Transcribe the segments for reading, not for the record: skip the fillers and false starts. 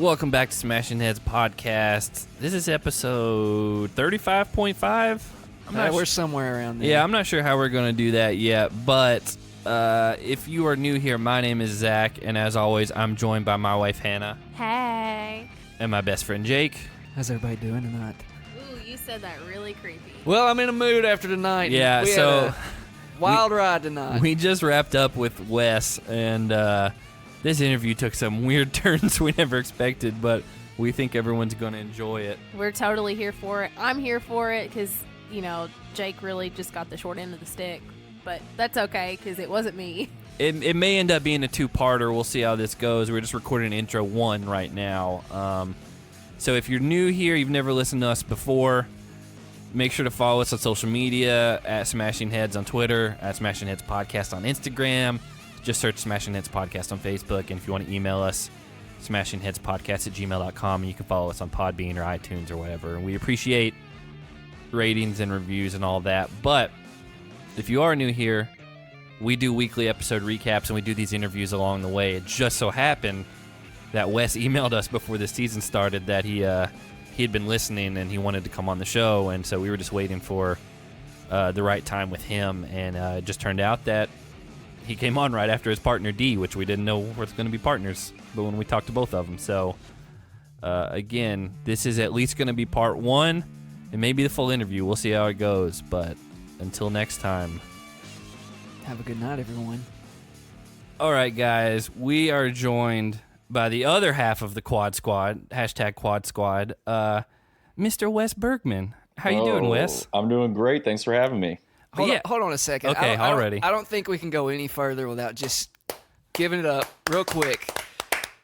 Welcome back to Smashing Heads Podcast. This is episode 35.5. We're somewhere around there. Yeah, I'm not sure how we're going to do that yet, but if you are new here, my name is Zach, and as always, I'm joined by my wife, Hannah. Hey. And my best friend, Jake. How's everybody doing tonight? Ooh, you said that really creepy. Well, I'm in a mood after tonight. Yeah, we so... had a wild ride tonight. We just wrapped up with Wes, and this interview took some weird turns we never expected, but we think everyone's going to enjoy it. We're totally here for it. I'm here for it because, you know, Jake really just got the short end of the stick. But that's okay because it wasn't me. It may end up being a two-parter. We'll see how this goes. We're just recording intro 1 right now. So if you're new here, you've never listened to us before, make sure to follow us on social media, at Smashing Heads on Twitter, at Smashing Heads Podcast on Instagram. Just search Smashing Heads Podcast on Facebook. And if you want to email us, smashingheadspodcast@gmail.com. And you can follow us on Podbean or iTunes or whatever. And we appreciate ratings and reviews and all that. But if you are new here, we do weekly episode recaps and we do these interviews along the way. It just so happened that Wes emailed us before the season started that he had been listening and he wanted to come on the show, and so we were just waiting for the right time with him, and it just turned out that he came on right after his partner D, which we didn't know were going to be partners, but when we talked to both of them. So again, this is at least going to be part 1 and maybe the full interview. We'll see how it goes, but until next time, have a good night, everyone. all right, guys, we are joined by the other half of the Quad Squad, #Quad Squad, Mr. Wes Bergman. How you doing, Wes? I'm doing great. Thanks for having me. Hold on a second. Okay, already. I don't think we can go any further without just giving it up real quick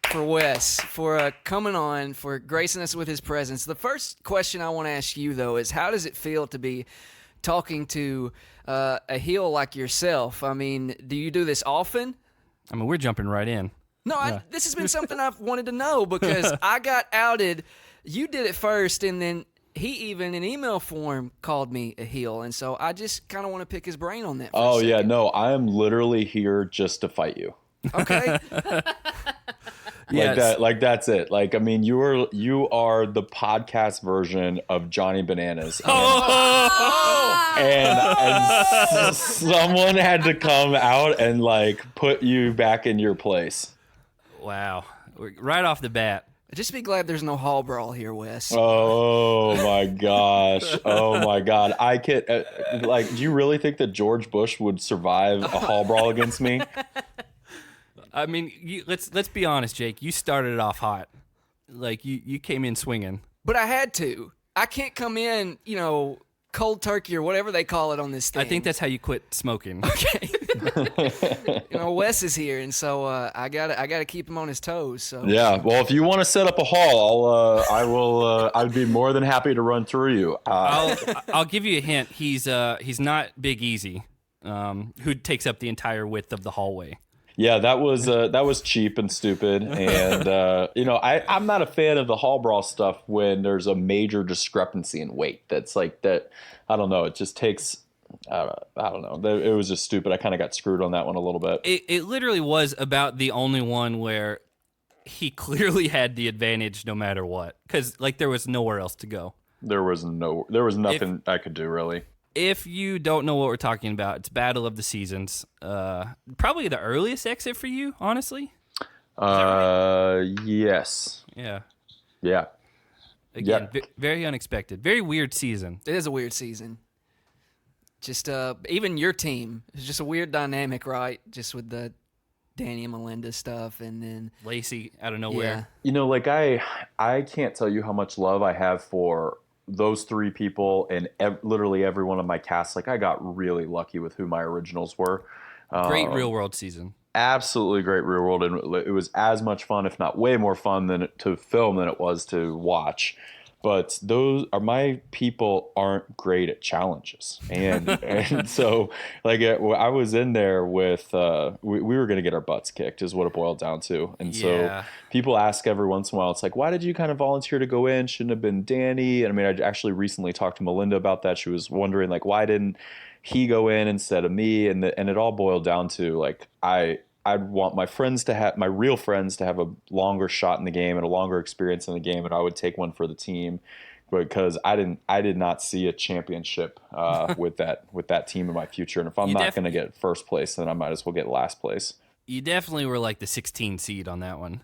for Wes, for coming on, for gracing us with his presence. The first question I want to ask you, though, is how does it feel to be talking to a heel like yourself? I mean, do you do this often? I mean, we're jumping right in. No, this has been something I've wanted to know because I got outed. You did it first, and then he even in email form called me a heel, and so I just kind of want to pick his brain on that. Oh yeah, no, I am literally here just to fight you. Okay. Yes. Like that's it. Like, I mean, you are the podcast version of Johnny Bananas. And someone had to come out and like put you back in your place. Wow. Right off the bat. Just be glad there's no hall brawl here, Wes. Oh my gosh. Oh my God. I can't, like, do you really think that George Bush would survive a hall brawl against me? I mean, let's be honest, Jake. You started it off hot. Like, you came in swinging. But I had to. I can't come in, cold turkey or whatever they call it on this thing. I think that's how you quit smoking. Okay. Wes is here, and so I gotta keep him on his toes. So yeah. Well, if you want to set up a hall, I'd be more than happy to run through you. I'll give you a hint. He's not Big Easy, who takes up the entire width of the hallway. Yeah, that was cheap and stupid, and I'm not a fan of the hall brawl stuff when there's a major discrepancy in weight. That's like that. I don't know. It just takes. I don't know. It was just stupid. I kind of got screwed on that one a little bit. It literally was about the only one where he clearly had the advantage no matter what, because like there was nowhere else to go. There was nothing I could do really. If you don't know what we're talking about, it's Battle of the Seasons. Probably the earliest exit for you, honestly. Yes. Yeah. Yeah. Again, very unexpected. Very weird season. It is a weird season. Just even your team is just a weird dynamic, right? Just with the Danny and Melinda stuff, and then Lacey out of nowhere. Yeah. Like I can't tell you how much love I have for those 3 people and literally every one of my casts. Like, I got really lucky with who my originals were. Great real world season. Absolutely great real world, and it was as much fun, if not way more fun, to film than it was to watch. But my people aren't great at challenges, and so like I was in there with we were gonna get our butts kicked is what it boiled down to, and so people ask every once in a while, it's like, why did you kind of volunteer to go in? Shouldn't have been Danny. And I mean, I actually recently talked to Melinda about that. She was wondering like, why didn't he go in instead of me? And it all boiled down to like I'd want my real friends to have a longer shot in the game and a longer experience in the game, and I would take one for the team because I did not see a championship with that team in my future. And if I'm not going to get first place, then I might as well get last place. You definitely were like the 16 seed on that one.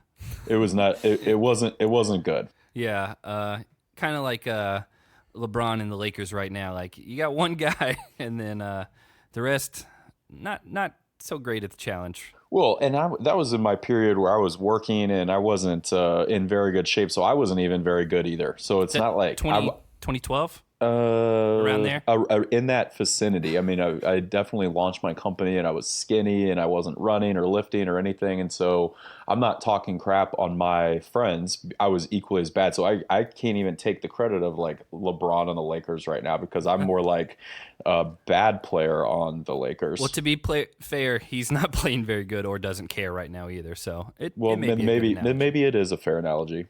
It was not. It wasn't good. Yeah, kind of like LeBron and the Lakers right now. Like you got one guy, and then the rest not so great at the challenge. Well, and that was in my period where I was working and I wasn't in very good shape, so I wasn't even very good either. So it's not like 2012? Around there? In that vicinity. I mean, I definitely launched my company and I was skinny and I wasn't running or lifting or anything. And so I'm not talking crap on my friends. I was equally as bad. So I can't even take the credit of like LeBron on the Lakers right now because I'm more like a bad player on the Lakers. Well, to be fair, he's not playing very good or doesn't care right now either. So maybe it is a fair analogy.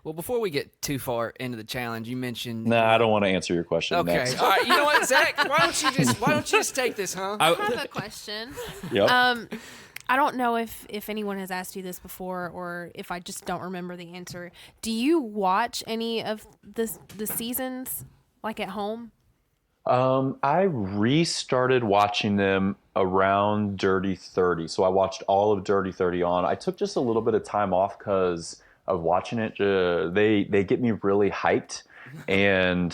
Well, before we get too far into the challenge, you mentioned. Nah, I don't want to answer your question. Okay, Next. all right. You know what, Zach? Why don't you just take this, huh? I have a question. Yep. I don't know if anyone has asked you this before or if I just don't remember the answer. Do you watch any of the seasons like at home? I restarted watching them around Dirty 30. So I watched all of Dirty 30 on. I took just a little bit of time off because of watching it. They get me really hyped, and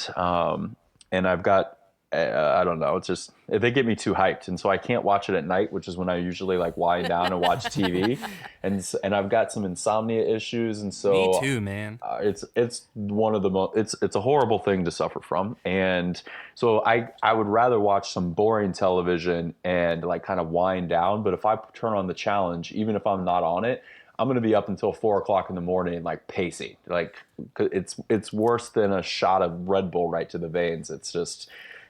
I've got I don't know. It's just they get me too hyped, and so I can't watch it at night, which is when I usually like wind down and watch TV, and I've got some insomnia issues, and so me too, man. It's one of the most it's a horrible thing to suffer from, and so I would rather watch some boring television and like kind of wind down. But if I turn on the challenge, even if I'm not on it, I'm going to be up until 4:00 in the morning, like pacing. Like it's worse than a shot of Red Bull right to the veins. I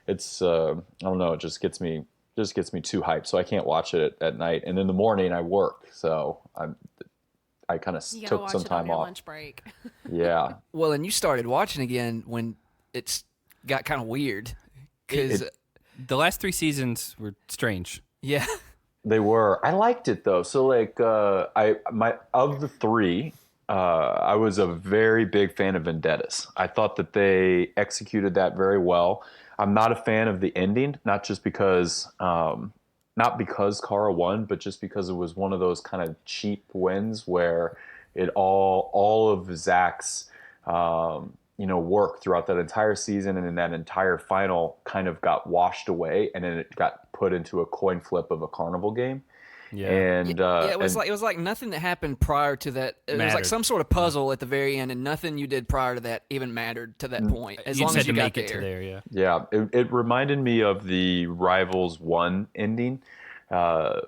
don't know. It just gets me too hyped. So I can't watch it at night. And in the morning I work. So I kind of took some time off. Lunch break. Yeah. Well, and you started watching again when it's got kind of weird. Because the last 3 seasons were strange. Yeah. They were. I liked it though. So like of the 3, I was a very big fan of Vendettas. I thought that they executed that very well. I'm not a fan of the ending, not because Cara won, but just because it was one of those kind of cheap wins where it all of Zach's work throughout that entire season and in that entire final kind of got washed away, and then it got put into a coin flip of a carnival game. Yeah, and it was like nothing that happened prior to that. It was like some sort of puzzle at the very end, and nothing you did prior to that even mattered to that point. As long as you got there. It to there, yeah. Yeah, it reminded me of the Rivals 1 ending,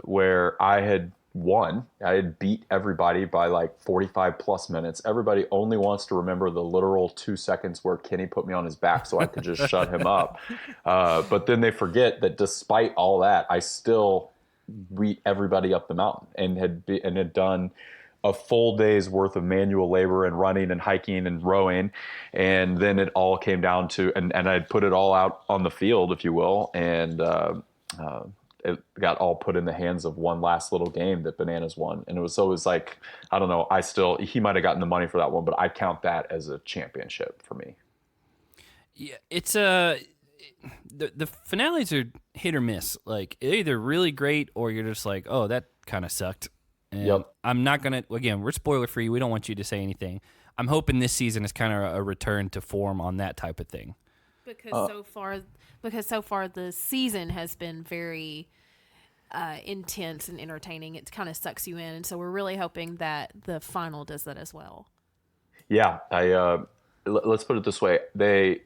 where I had won. I had beat everybody by like 45 plus minutes. Everybody only wants to remember the literal 2 seconds where Kenny put me on his back so I could just shut him up. But then they forget that despite all that, I still beat everybody up the mountain and had done a full day's worth of manual labor and running and hiking and rowing. And then it all came down to, and I'd put it all out on the field, if you will. And it got all put in the hands of one last little game that Bananas won. And it was like, I don't know, he might've gotten the money for that one, but I count that as a championship for me. Yeah. It's the finales are hit or miss. Like they're either really great or you're just like, oh, that kind of sucked. And yep. I'm not gonna. Again, we're spoiler free. We don't want you to say anything. I'm hoping this season is kind of a return to form on that type of thing. Because so far the season has been very intense and entertaining. It kind of sucks you in, and so we're really hoping that the final does that as well. Yeah, let's put it this way: they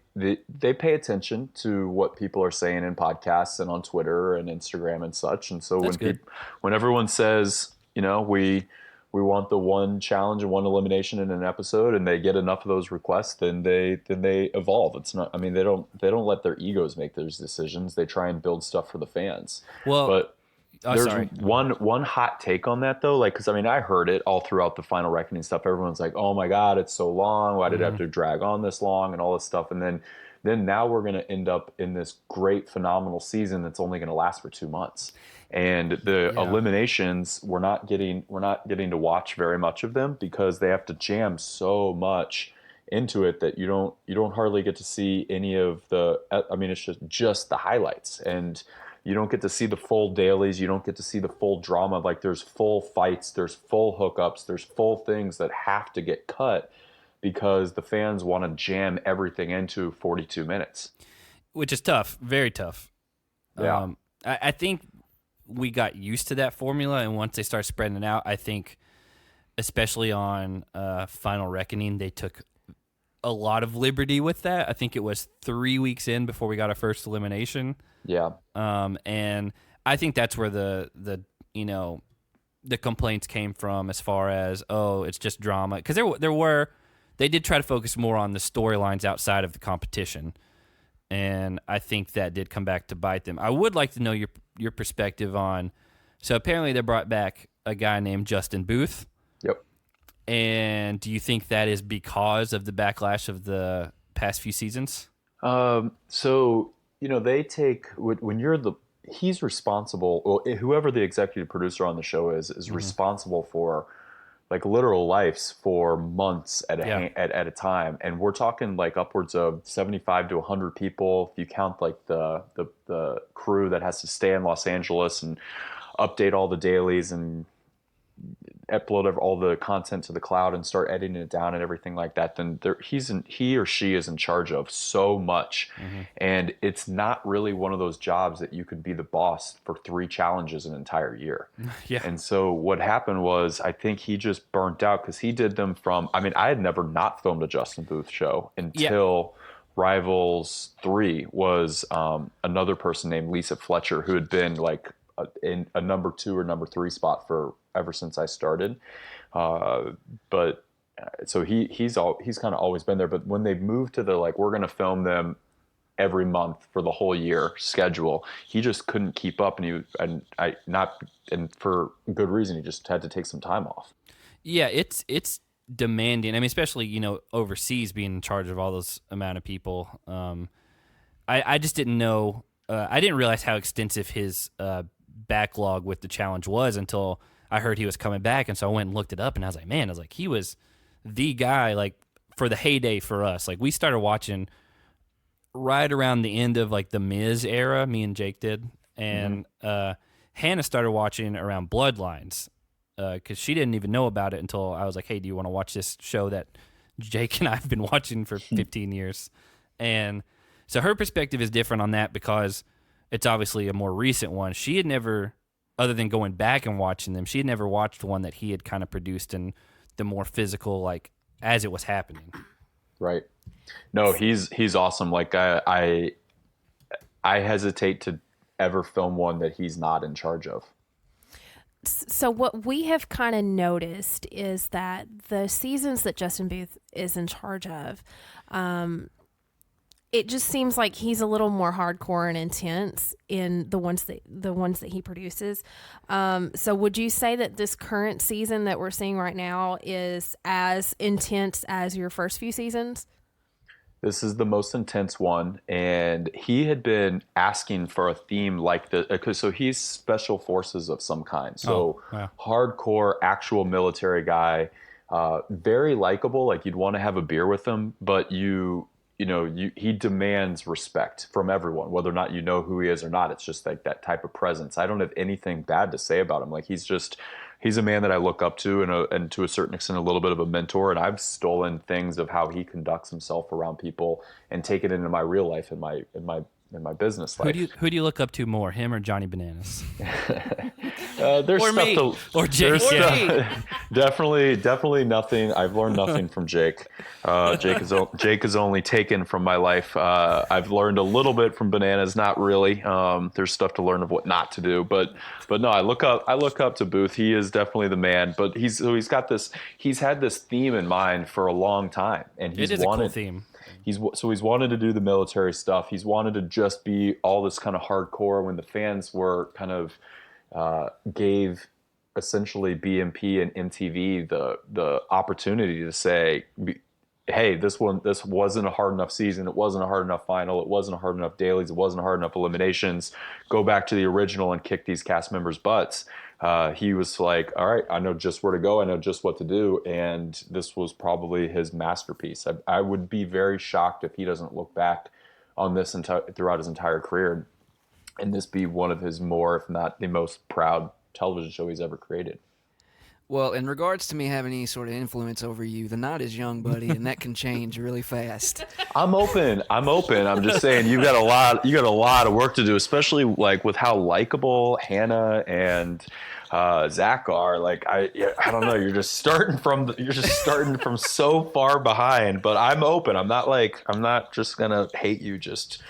pay attention to what people are saying in podcasts and on Twitter and Instagram and such. And so when everyone says, we want the one challenge and one elimination in an episode, and they get enough of those requests, then they evolve. It's not. I mean, they don't let their egos make those decisions. They try and build stuff for the fans. Well, but there's one hot take on that though, like, because I mean, I heard it all throughout the Final Reckoning stuff. Everyone's like, "Oh my God, it's so long. Why did it have to drag on this long?" and all this stuff. And then then now we're going to end up in this great, phenomenal season that's only going to last for 2 months. And the eliminations, we're not getting to watch very much of them because they have to jam so much into it that you don't hardly get to see any of the. I mean, it's just the highlights, and you don't get to see the full dailies. You don't get to see the full drama. Like, there's full fights, there's full hookups, there's full things that have to get cut because the fans want to jam everything into 42 minutes, which is tough, very tough. Yeah. I think we got used to that formula, and once they start spreading it out, I think, especially on Final Reckoning, they took a lot of liberty with that. I think it was 3 weeks in before we got our first elimination. Yeah. And I think that's where the complaints came from, as far as, oh, it's just drama, because they did try to focus more on the storylines outside of the competition. And I think that did come back to bite them. I would like to know your perspective on. So apparently they brought back a guy named Justin Booth. Yep. And do you think that is because of the backlash of the past few seasons? So they take when he's responsible. Well, whoever the executive producer on the show is responsible for like literal lives for months at a time, and we're talking like upwards of 75 to 100 people if you count like the crew that has to stay in Los Angeles and update all the dailies and upload all the content to the cloud and start editing it down and everything like that. Then he or she is in charge of so much, and it's not really one of those jobs that you could be the boss for 3 challenges an entire year. Yeah. And so what happened was, I think he just burnt out because he did them from. I mean, I had never not filmed a Justin Booth show until Rivals 3 was another person named Lisa Fletcher, who had been like in a number 2 or number 3 spot for ever since I started. But so he's kind of always been there. But when they moved to the like, we're going to film them every month for the whole year schedule, he just couldn't keep up, and for good reason, he just had to take some time off. Yeah, it's demanding. I mean, especially overseas, being in charge of all those amount of people. I just didn't know. I didn't realize how extensive his backlog with the challenge was until I heard he was coming back, and so I went and looked it up, and I was like, he was the guy, like, for the heyday for us. Like, we started watching right around the end of like the Miz era, me and Jake did, and Hannah started watching around Bloodlines because she didn't even know about it until I was like, hey, do you want to watch this show that Jake and I have been watching for 15 years? And so her perspective is different on that because it's obviously a more recent one. She had never, other than going back and watching them, she had never watched one that he had kind of produced in the more physical, like, as it was happening. Right. No, he's awesome. Like, I hesitate to ever film one that he's not in charge of. So what we have kind of noticed is that the seasons that Justin Booth is in charge of, it just seems like he's a little more hardcore and intense in the ones that he produces. So would you say that this current season that we're seeing right now is as intense as your first few seasons? This is the most intense one, and he had been asking for a theme like this because he's special forces of some kind. So hardcore, actual military guy, very likable. Like, you'd want to have a beer with him, but he demands respect from everyone, whether or not you know who he is or not. It's just like that type of presence. I don't have anything bad to say about him. Like, he's a man that I look up to, and to a certain extent, a little bit of a mentor. And I've stolen things of how he conducts himself around people and take it into my real life and my business life. Who do you look up to more, him or Johnny Bananas? There's or stuff me, or Jake. Definitely nothing. I've learned nothing from Jake. Jake is only taken from my life. I've learned a little bit from Bananas, not really. There's stuff to learn of what not to do, but no, I look up to Booth. He is definitely the man. But he's had this theme in mind for a long time, and it is a cool theme. He's wanted to do the military stuff. He's wanted to just be all this kind of hardcore. When the fans were kind of gave essentially BMP and MTV the opportunity to say, hey, this wasn't a hard enough season. It wasn't a hard enough final. It wasn't a hard enough dailies. It wasn't hard enough eliminations. Go back to the original and kick these cast members' butts. He was like, all right, I know just where to go. I know just what to do. And this was probably his masterpiece. I would be very shocked if he doesn't look back on this throughout his entire career and this be one of his more, if not the most proud television show he's ever created. Well, in regards to me having any sort of influence over you, the night is young, buddy, and that can change really fast. I'm open. I'm just saying you got a lot of work to do, especially like with how likable Hannah and Zach are. Like I don't know. You're just starting from so far behind. But I'm open. I'm not just gonna hate you just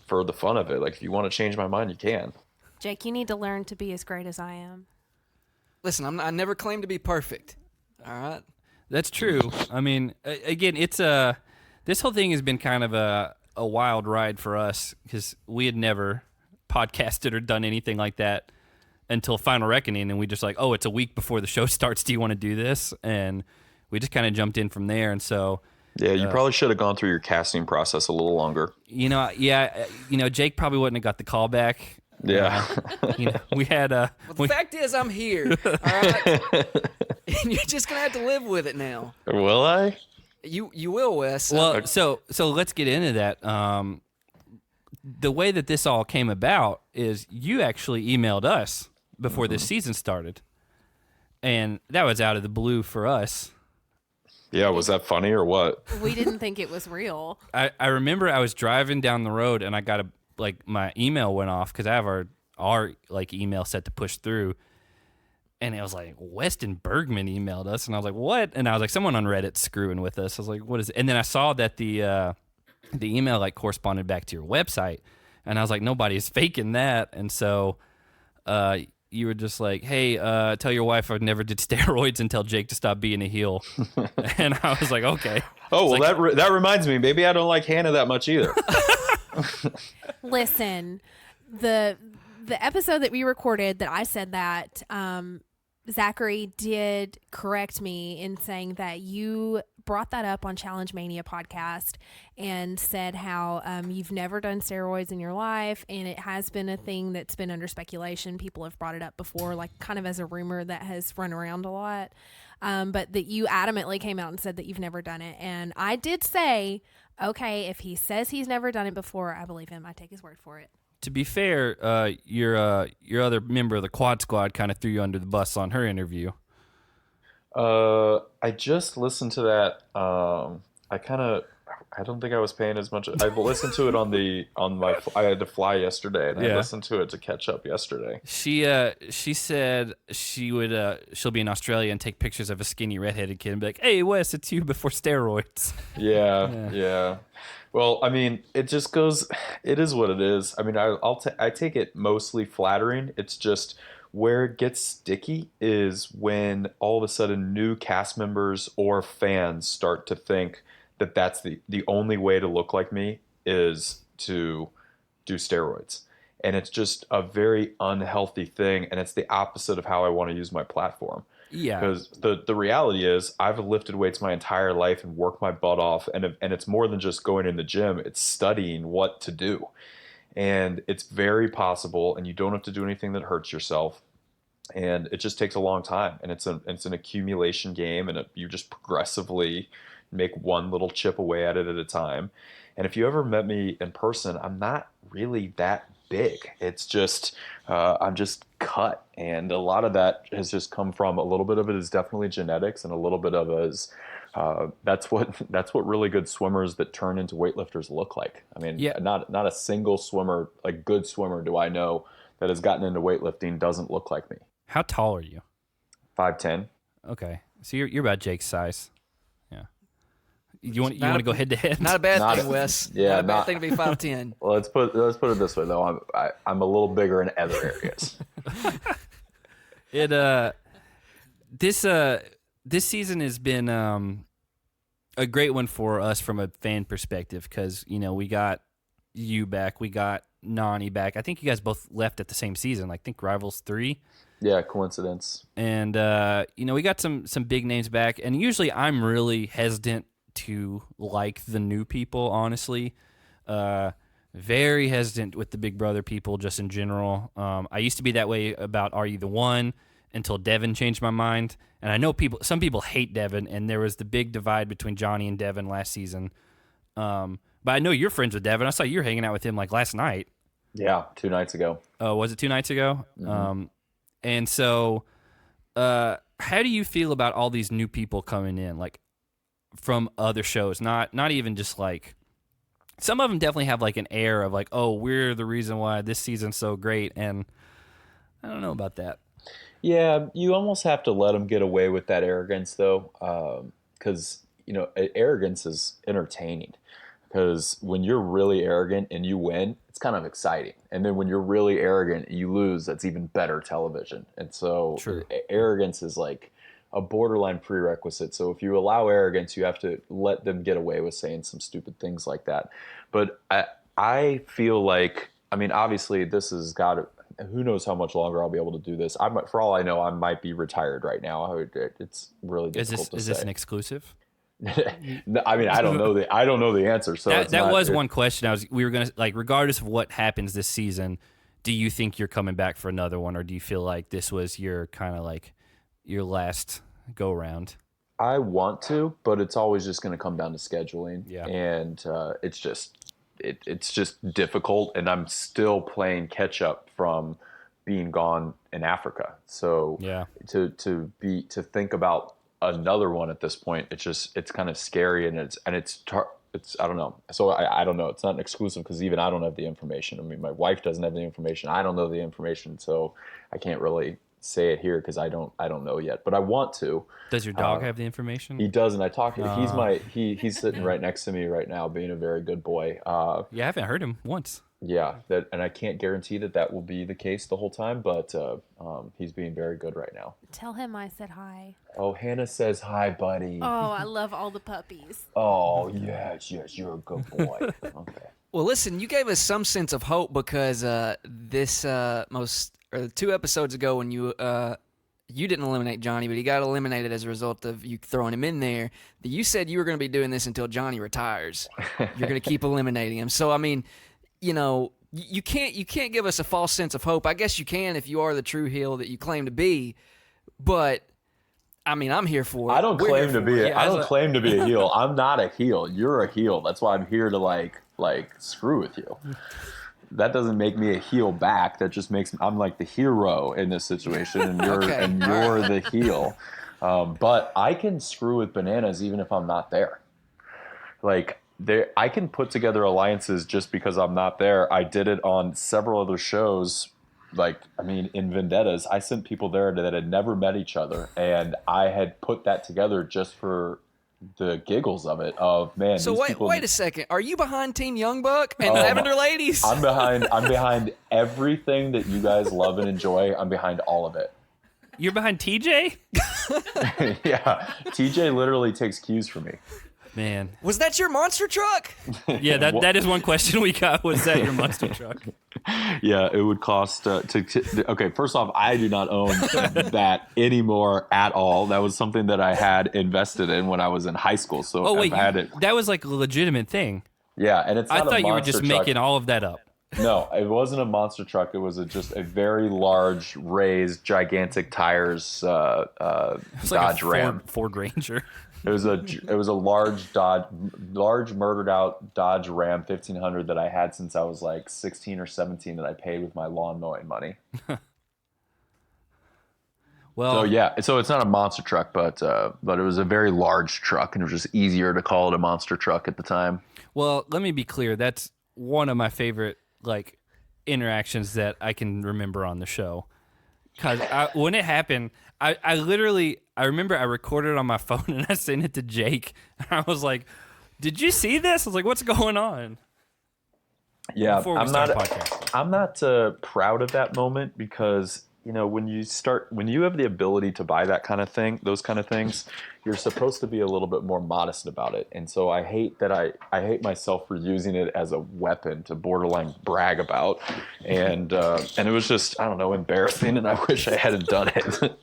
for the fun of it. Like if you want to change my mind, you can. Jake, you need to learn to be as great as I am. Listen, I never claim to be perfect. All right. That's true. I mean, again, it's this whole thing has been kind of a wild ride for us because we had never podcasted or done anything like that until Final Reckoning, and we just like, oh, it's a week before the show starts. Do you want to do this? And we just kind of jumped in from there. And so, yeah, you probably should have gone through your casting process a little longer. Jake probably wouldn't have got the call back. Yeah. We had Well, the fact is, I'm here. All right. And you're just gonna have to live with it now. Will I? You will, Wes. Well, so let's get into that. The way that this all came about is you actually emailed us before this season started, and that was out of the blue for us. Yeah, was that funny or what? We didn't think it was real. I remember I was driving down the road and I got my email went off because I have our email set to push through, and it was like Weston Bergman emailed us, and I was like, what? And I was like, someone on Reddit's screwing with us. I was like, what is it? And then I saw that the email corresponded back to your website, and I was like, nobody's faking that. And so you were just like, hey, tell your wife I never did steroids and tell Jake to stop being a heel. And I was like, okay. Oh, well, that reminds me, maybe I don't like Hannah that much either. Listen, the episode that we recorded that I said that, Zachary did correct me in saying that you brought that up on Challenge Mania podcast and said how you've never done steroids in your life, and it has been a thing that's been under speculation. People have brought it up before, like kind of as a rumor that has run around a lot, but that you adamantly came out and said that you've never done it. And I did say, okay, if he says he's never done it before, I believe him. I take his word for it. To be fair, your other member of the Quad Squad kind of threw you under the bus on her interview. I just listened to that. I don't think I was paying as much. I listened to it I had to fly yesterday, and I listened to it to catch up yesterday. She said she'll be in Australia and take pictures of a skinny redheaded kid and be like, hey Wes, it's you before steroids. Yeah. Well, I mean, it just goes. It is what it is. I mean, I take it mostly flattering. It's just where it gets sticky is when all of a sudden new cast members or fans start to think that that's the only way to look like me is to do steroids. And it's just a very unhealthy thing, and it's the opposite of how I want to use my platform. Yeah. Because the reality is I've lifted weights my entire life and worked my butt off, and it's more than just going in the gym. It's studying what to do. And it's very possible, and you don't have to do anything that hurts yourself. And it just takes a long time, and it's an accumulation game, and you just progressively make one little chip away at it at a time. And if you ever met me in person, I'm not really that big. It's just I'm just cut, and a lot of that has just come from, a little bit of it is definitely genetics, and a little bit of it is that's what really good swimmers that turn into weightlifters look like. I mean, not a single swimmer, like good swimmer, do I know that has gotten into weightlifting doesn't look like me. How tall are you? 5'10". Okay, so you're about Jake's size. Yeah. You want to go head to head? Not a bad thing, Wes. Yeah, not a bad thing to be 5'10". Well, let's put it this way though. I'm a little bigger in other areas. This season has been a great one for us from a fan perspective because we got you back, we got Nani back. I think you guys both left at the same season. I think Rivals 3. Yeah, coincidence. And we got some big names back, and usually I'm really hesitant to like the new people, honestly. Very hesitant with the Big Brother people just in general. I used to be that way about Are You the One until Devin changed my mind. And I know some people hate Devin, and there was the big divide between Johnny and Devin last season. But I know you're friends with Devin. I saw you were hanging out with him like last night. Yeah, 2 nights ago. Oh, was it 2 nights ago? Mm-hmm. And so how do you feel about all these new people coming in, like from other shows? Not even just like, some of them definitely have like an air of like, oh, we're the reason why this season's so great, and I don't know about that. Yeah, you almost have to let them get away with that arrogance, though, because arrogance is entertaining. Because when you're really arrogant and you win, it's kind of exciting, and then when you're really arrogant and you lose, that's even better television. And so, Sure. Arrogance is like a borderline prerequisite. So if you allow arrogance, you have to let them get away with saying some stupid things like that. But I feel like, I mean, obviously this has got to, who knows how much longer I'll be able to do this. For all I know, I might be retired right now. It's really difficult to say. Is this an exclusive? I mean, I don't know the answer. So that was one question. We were gonna, like, regardless of what happens this season, do you think you're coming back for another one, or do you feel like this was your kind of like your last go round? I want to, but it's always just going to come down to scheduling. Yeah. And it's just difficult, and I'm still playing catch up from being gone in Africa. So yeah, to think about another one at this point, it's kind of scary, and it's I don't know. So I don't know. It's not an exclusive because even I don't have the information. I mean, my wife doesn't have the information. I don't know the information, so I can't really say it here because I don't know yet. But I want to. Does your dog have the information? He does, and I talked to him. He's sitting right next to me right now, being a very good boy. Yeah, I haven't heard him once. Yeah, and I can't guarantee that will be the case the whole time, but he's being very good right now. Tell him I said hi. Oh, Hannah says hi, buddy. Oh, I love all the puppies. Oh, yes, you're a good boy. Okay. Well, listen, you gave us some sense of hope because this 2 episodes ago when you didn't eliminate Johnny, but he got eliminated as a result of you throwing him in there. You said you were going to be doing this until Johnny retires. You're going to keep eliminating him. So, I mean, you can't give us a false sense of hope. I guess you can if you are the true heel that you claim to be, but I mean, I'm here for it. I don't claim to be a heel. I'm not a heel. You're a heel. That's why I'm here to like screw with you. That doesn't make me a heel back. That just makes I'm like the hero in this situation, and you're the heel. But I can screw with bananas even if I'm not there. Like, I can put together alliances just because I'm not there. I did it on several other shows. Like, I mean, in Vendettas, I sent people there that had never met each other, and I had put that together just for the giggles of it. So wait a second. Are you behind Team Young Buck and the Lavender Ladies? I'm behind everything that you guys love and enjoy. I'm behind all of it. You're behind TJ? Yeah, TJ literally takes cues from me. Man, was that your monster truck? Yeah, that is one question we got. Was that your monster truck? Yeah, it would cost okay, first off, I do not own that anymore at all. That was something that I had invested in when I was in high school. So that was like a legitimate thing. Yeah, and it's not I thought you were just making all of that up. No, it wasn't a monster truck. It was just a very large, raised, gigantic tires Dodge Ram. Ford Ranger. It was a large murdered out Dodge Ram 1500 that I had since I was like 16 or 17 that I paid with my lawn mowing money. Well, so it's not a monster truck, but it was a very large truck, and it was just easier to call it a monster truck at the time. Well, let me be clear. That's one of my favorite interactions that I can remember on the show. Because when it happened, I remember I recorded it on my phone and I sent it to Jake. And I was like, "Did you see this?" I was like, "What's going on?" Yeah, Before we start podcasting. I'm not proud of that moment because when you have the ability to buy that kind of thing, those kind of things, you're supposed to be a little bit more modest about it. And so I hate hate myself for using it as a weapon to borderline brag about. And it was just, I don't know, embarrassing, and I wish I hadn't done it.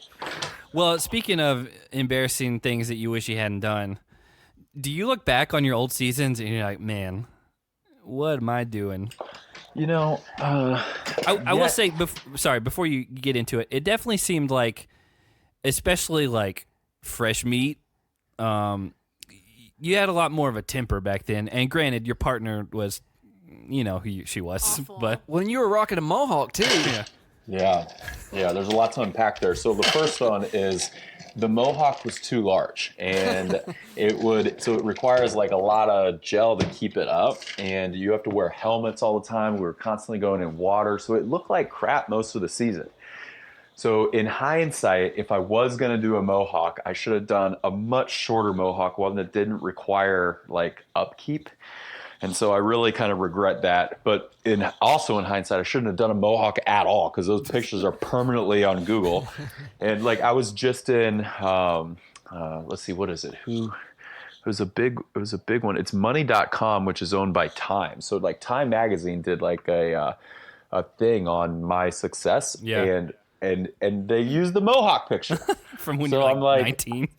Well, speaking of embarrassing things that you wish you hadn't done, Do you look back on your old seasons and you're like, man, what am I doing? You know, I will say, before you get into it, it definitely seemed like, especially like fresh meat, you had a lot more of a temper back then. And granted, your partner was, who she was, Awful. but When you were rocking a mohawk too. yeah. Yeah, there's a lot to unpack there. So the first one is the mohawk was too large, and it requires like a lot of gel to keep it up, and you have to wear helmets all the time. We were constantly going in water, so it looked like crap most of the season. So in hindsight, if I was going to do a mohawk, I should have done a much shorter mohawk, one that didn't require like upkeep. And so I really kind of regret that. But also in hindsight, I shouldn't have done a mohawk at all, because those pictures are permanently on Google. And like I was just in, let's see, what is it? It was a big one. It's money.com, which is owned by Time. So like Time magazine did like a thing on my success. Yeah. And they used the mohawk picture. From when So you're I'm like like, 19.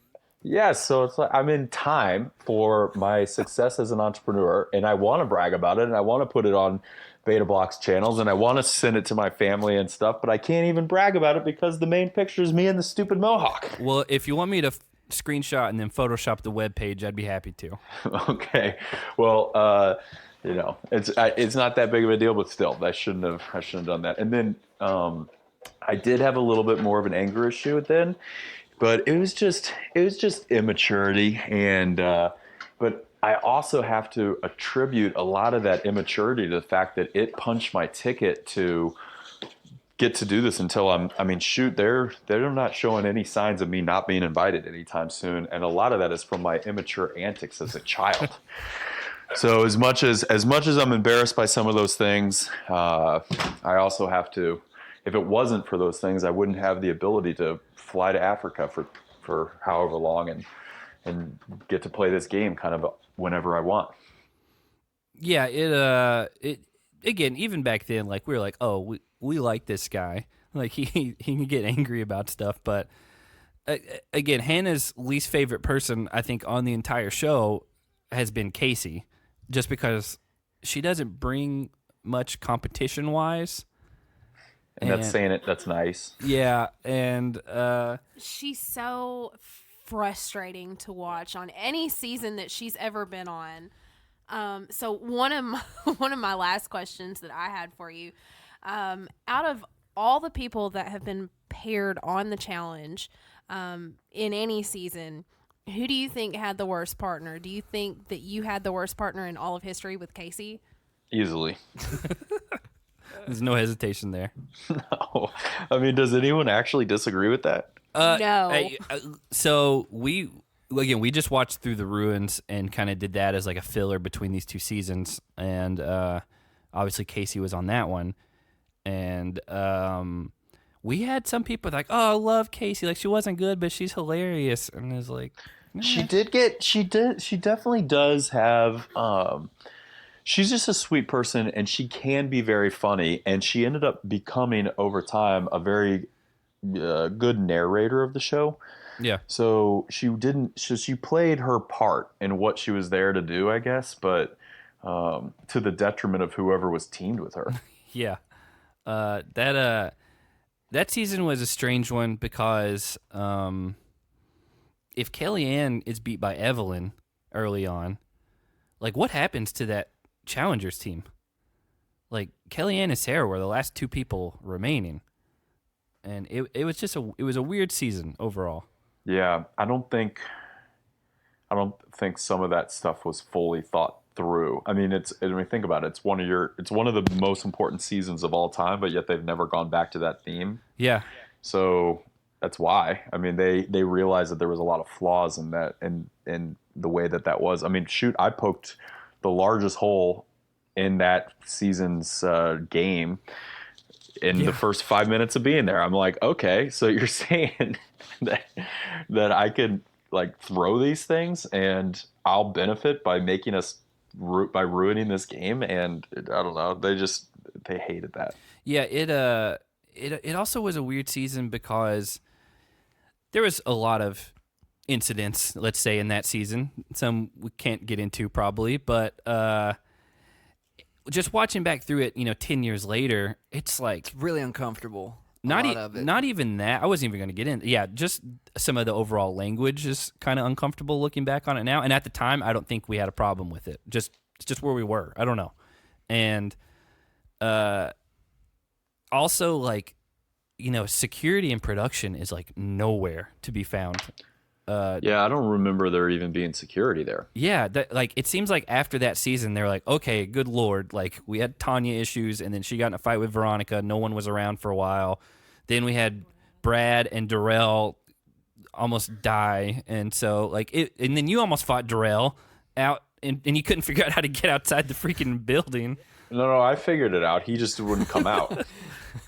yeah, so it's like I'm in Time for my success as an entrepreneur, and I want to brag about it, and I want to put it on Beta Blocks channels, and I want to send it to my family and stuff, but I can't even brag about it because the main picture is me and the stupid mohawk. Well, if you want me to screenshot and then Photoshop the web page, I'd be happy to. Okay, well, it's not that big of a deal, but still, I shouldn't have done that. And then I did have a little bit more of an anger issue then. But it was just immaturity, and but I also have to attribute a lot of that immaturity to the fact that it punched my ticket to get to do this until they're not showing any signs of me not being invited anytime soon, and a lot of that is from my immature antics as a child. So as much as I'm embarrassed by some of those things, I also have to. If it wasn't for those things, I wouldn't have the ability to fly to Africa for however long and get to play this game kind of whenever I want. Yeah, it again, even back then, like we were like, oh, we like this guy. Like he can get angry about stuff, but again, Hannah's least favorite person, I think, on the entire show has been Casey, just because she doesn't bring much competition wise. And that's saying it. That's nice. Yeah, and she's so frustrating to watch on any season that she's ever been on. So one of my last questions that I had for you, out of all the people that have been paired on the challenge, in any season, who do you think had the worst partner? Do you think that you had the worst partner in all of history with Casey? Easily. There's no hesitation there. No. I mean, does anyone actually disagree with that? No. So we just watched Through the Ruins and kind of did that as like a filler between these two seasons. And obviously Casey was on that one. And we had some people like, oh, I love Casey. Like, she wasn't good, but she's hilarious. And it was like... She definitely does have... she's just a sweet person, and she can be very funny, and she ended up becoming over time a very good narrator of the show. Yeah. So she played her part in what she was there to do, I guess, but to the detriment of whoever was teamed with her. Yeah. That season was a strange one because if Kellyanne is beat by Evelyn early on, like, what happens to that Challengers team? Like, Kellyanne and Sarah were the last two people remaining, and it was just it was a weird season overall. Yeah, I don't think some of that stuff was fully thought through. I mean, think about it. It's one of the most important seasons of all time, but yet they've never gone back to that theme. Yeah. So that's why. I mean, they realized that there was a lot of flaws in that and the way that was. I mean, shoot, I poked the largest hole in that season's game in the first 5 minutes of being there. I'm like, okay, so you're saying that I could like throw these things and I'll benefit by making us by ruining this game? And I don't know, they hated that. Yeah, it also was a weird season because there was a lot of incidents, let's say, in that season. Some we can't get into probably, but just watching back through it, 10 years later, it's like Really uncomfortable. not even that. I wasn't even going to get in. Yeah, just some of the overall language is kind of uncomfortable looking back on it now. And at the time, I don't think we had a problem with it. It's just where we were. I don't know. And also, like, security in production is like nowhere to be found. Yeah, I don't remember there even being security there. Yeah, it seems like after that season, they're like, okay, good Lord. Like, we had Tanya issues, and then she got in a fight with Veronica. No one was around for a while. Then we had Brad and Darrell almost die. And so, and then you almost fought Darrell out, and you couldn't figure out how to get outside the freaking building. No, I figured it out. He just wouldn't come out.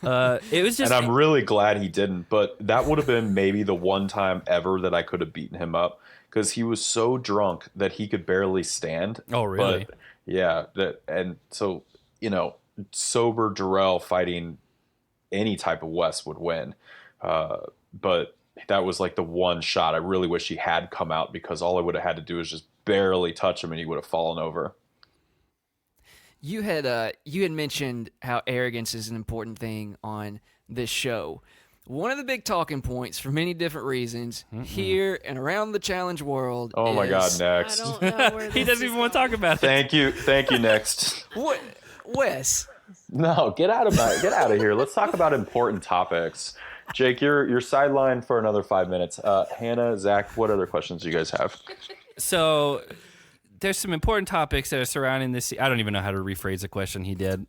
It was just, and I'm really glad he didn't. But that would have been maybe the one time ever that I could have beaten him up, because he was so drunk that he could barely stand. Oh, really? But, yeah. So, sober Darrell fighting any type of Wes would win. But that was like the one shot. I really wish he had come out, because all I would have had to do is just barely touch him and he would have fallen over. You had mentioned how arrogance is an important thing on this show. One of the big talking points for many different reasons here and around the challenge world. Oh my God, next. I don't know where he this doesn't is even want to talk about it. Thank you, next. What, Wes? No, get out of here. Let's talk about important topics. Jake, you're sidelined for another 5 minutes. Hannah, Zach, what other questions do you guys have? So there's some important topics that are surrounding this. I don't even know how to rephrase the question he did.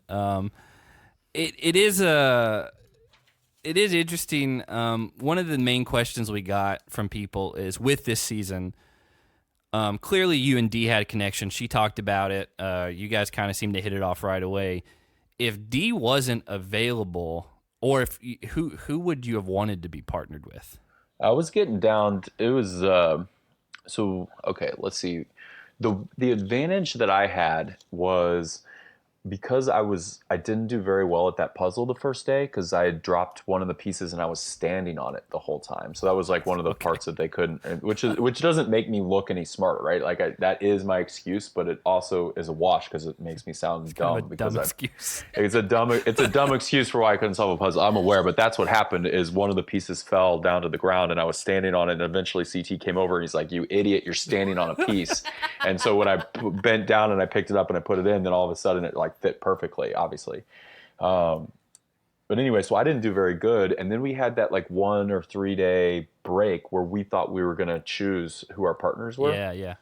It is interesting. One of the main questions we got from people is, with this season, clearly you and Dee had a connection. She talked about it. You guys kind of seemed to hit it off right away. If Dee wasn't available, or if who would you have wanted to be partnered with? I was getting down. It was okay. Let's see. The advantage that I had was because I didn't do very well at that puzzle the first day, because I had dropped one of the pieces and I was standing on it the whole time. So that was like one of the parts that they couldn't, which doesn't make me look any smarter, right? Like that is my excuse, but it also is a wash because it makes me sound dumb. Kind of a dumb excuse. It's a dumb excuse for why I couldn't solve a puzzle. I'm aware, but that's what happened. Is one of the pieces fell down to the ground and I was standing on it, and eventually CT came over and he's like, "You idiot, you're standing on a piece." And so when I bent down and I picked it up and I put it in, then all of a sudden it like fit perfectly, obviously. But anyway, so I didn't do very good. And then we had that like 1 or 3 day break where we thought we were going to choose who our partners were. Yeah.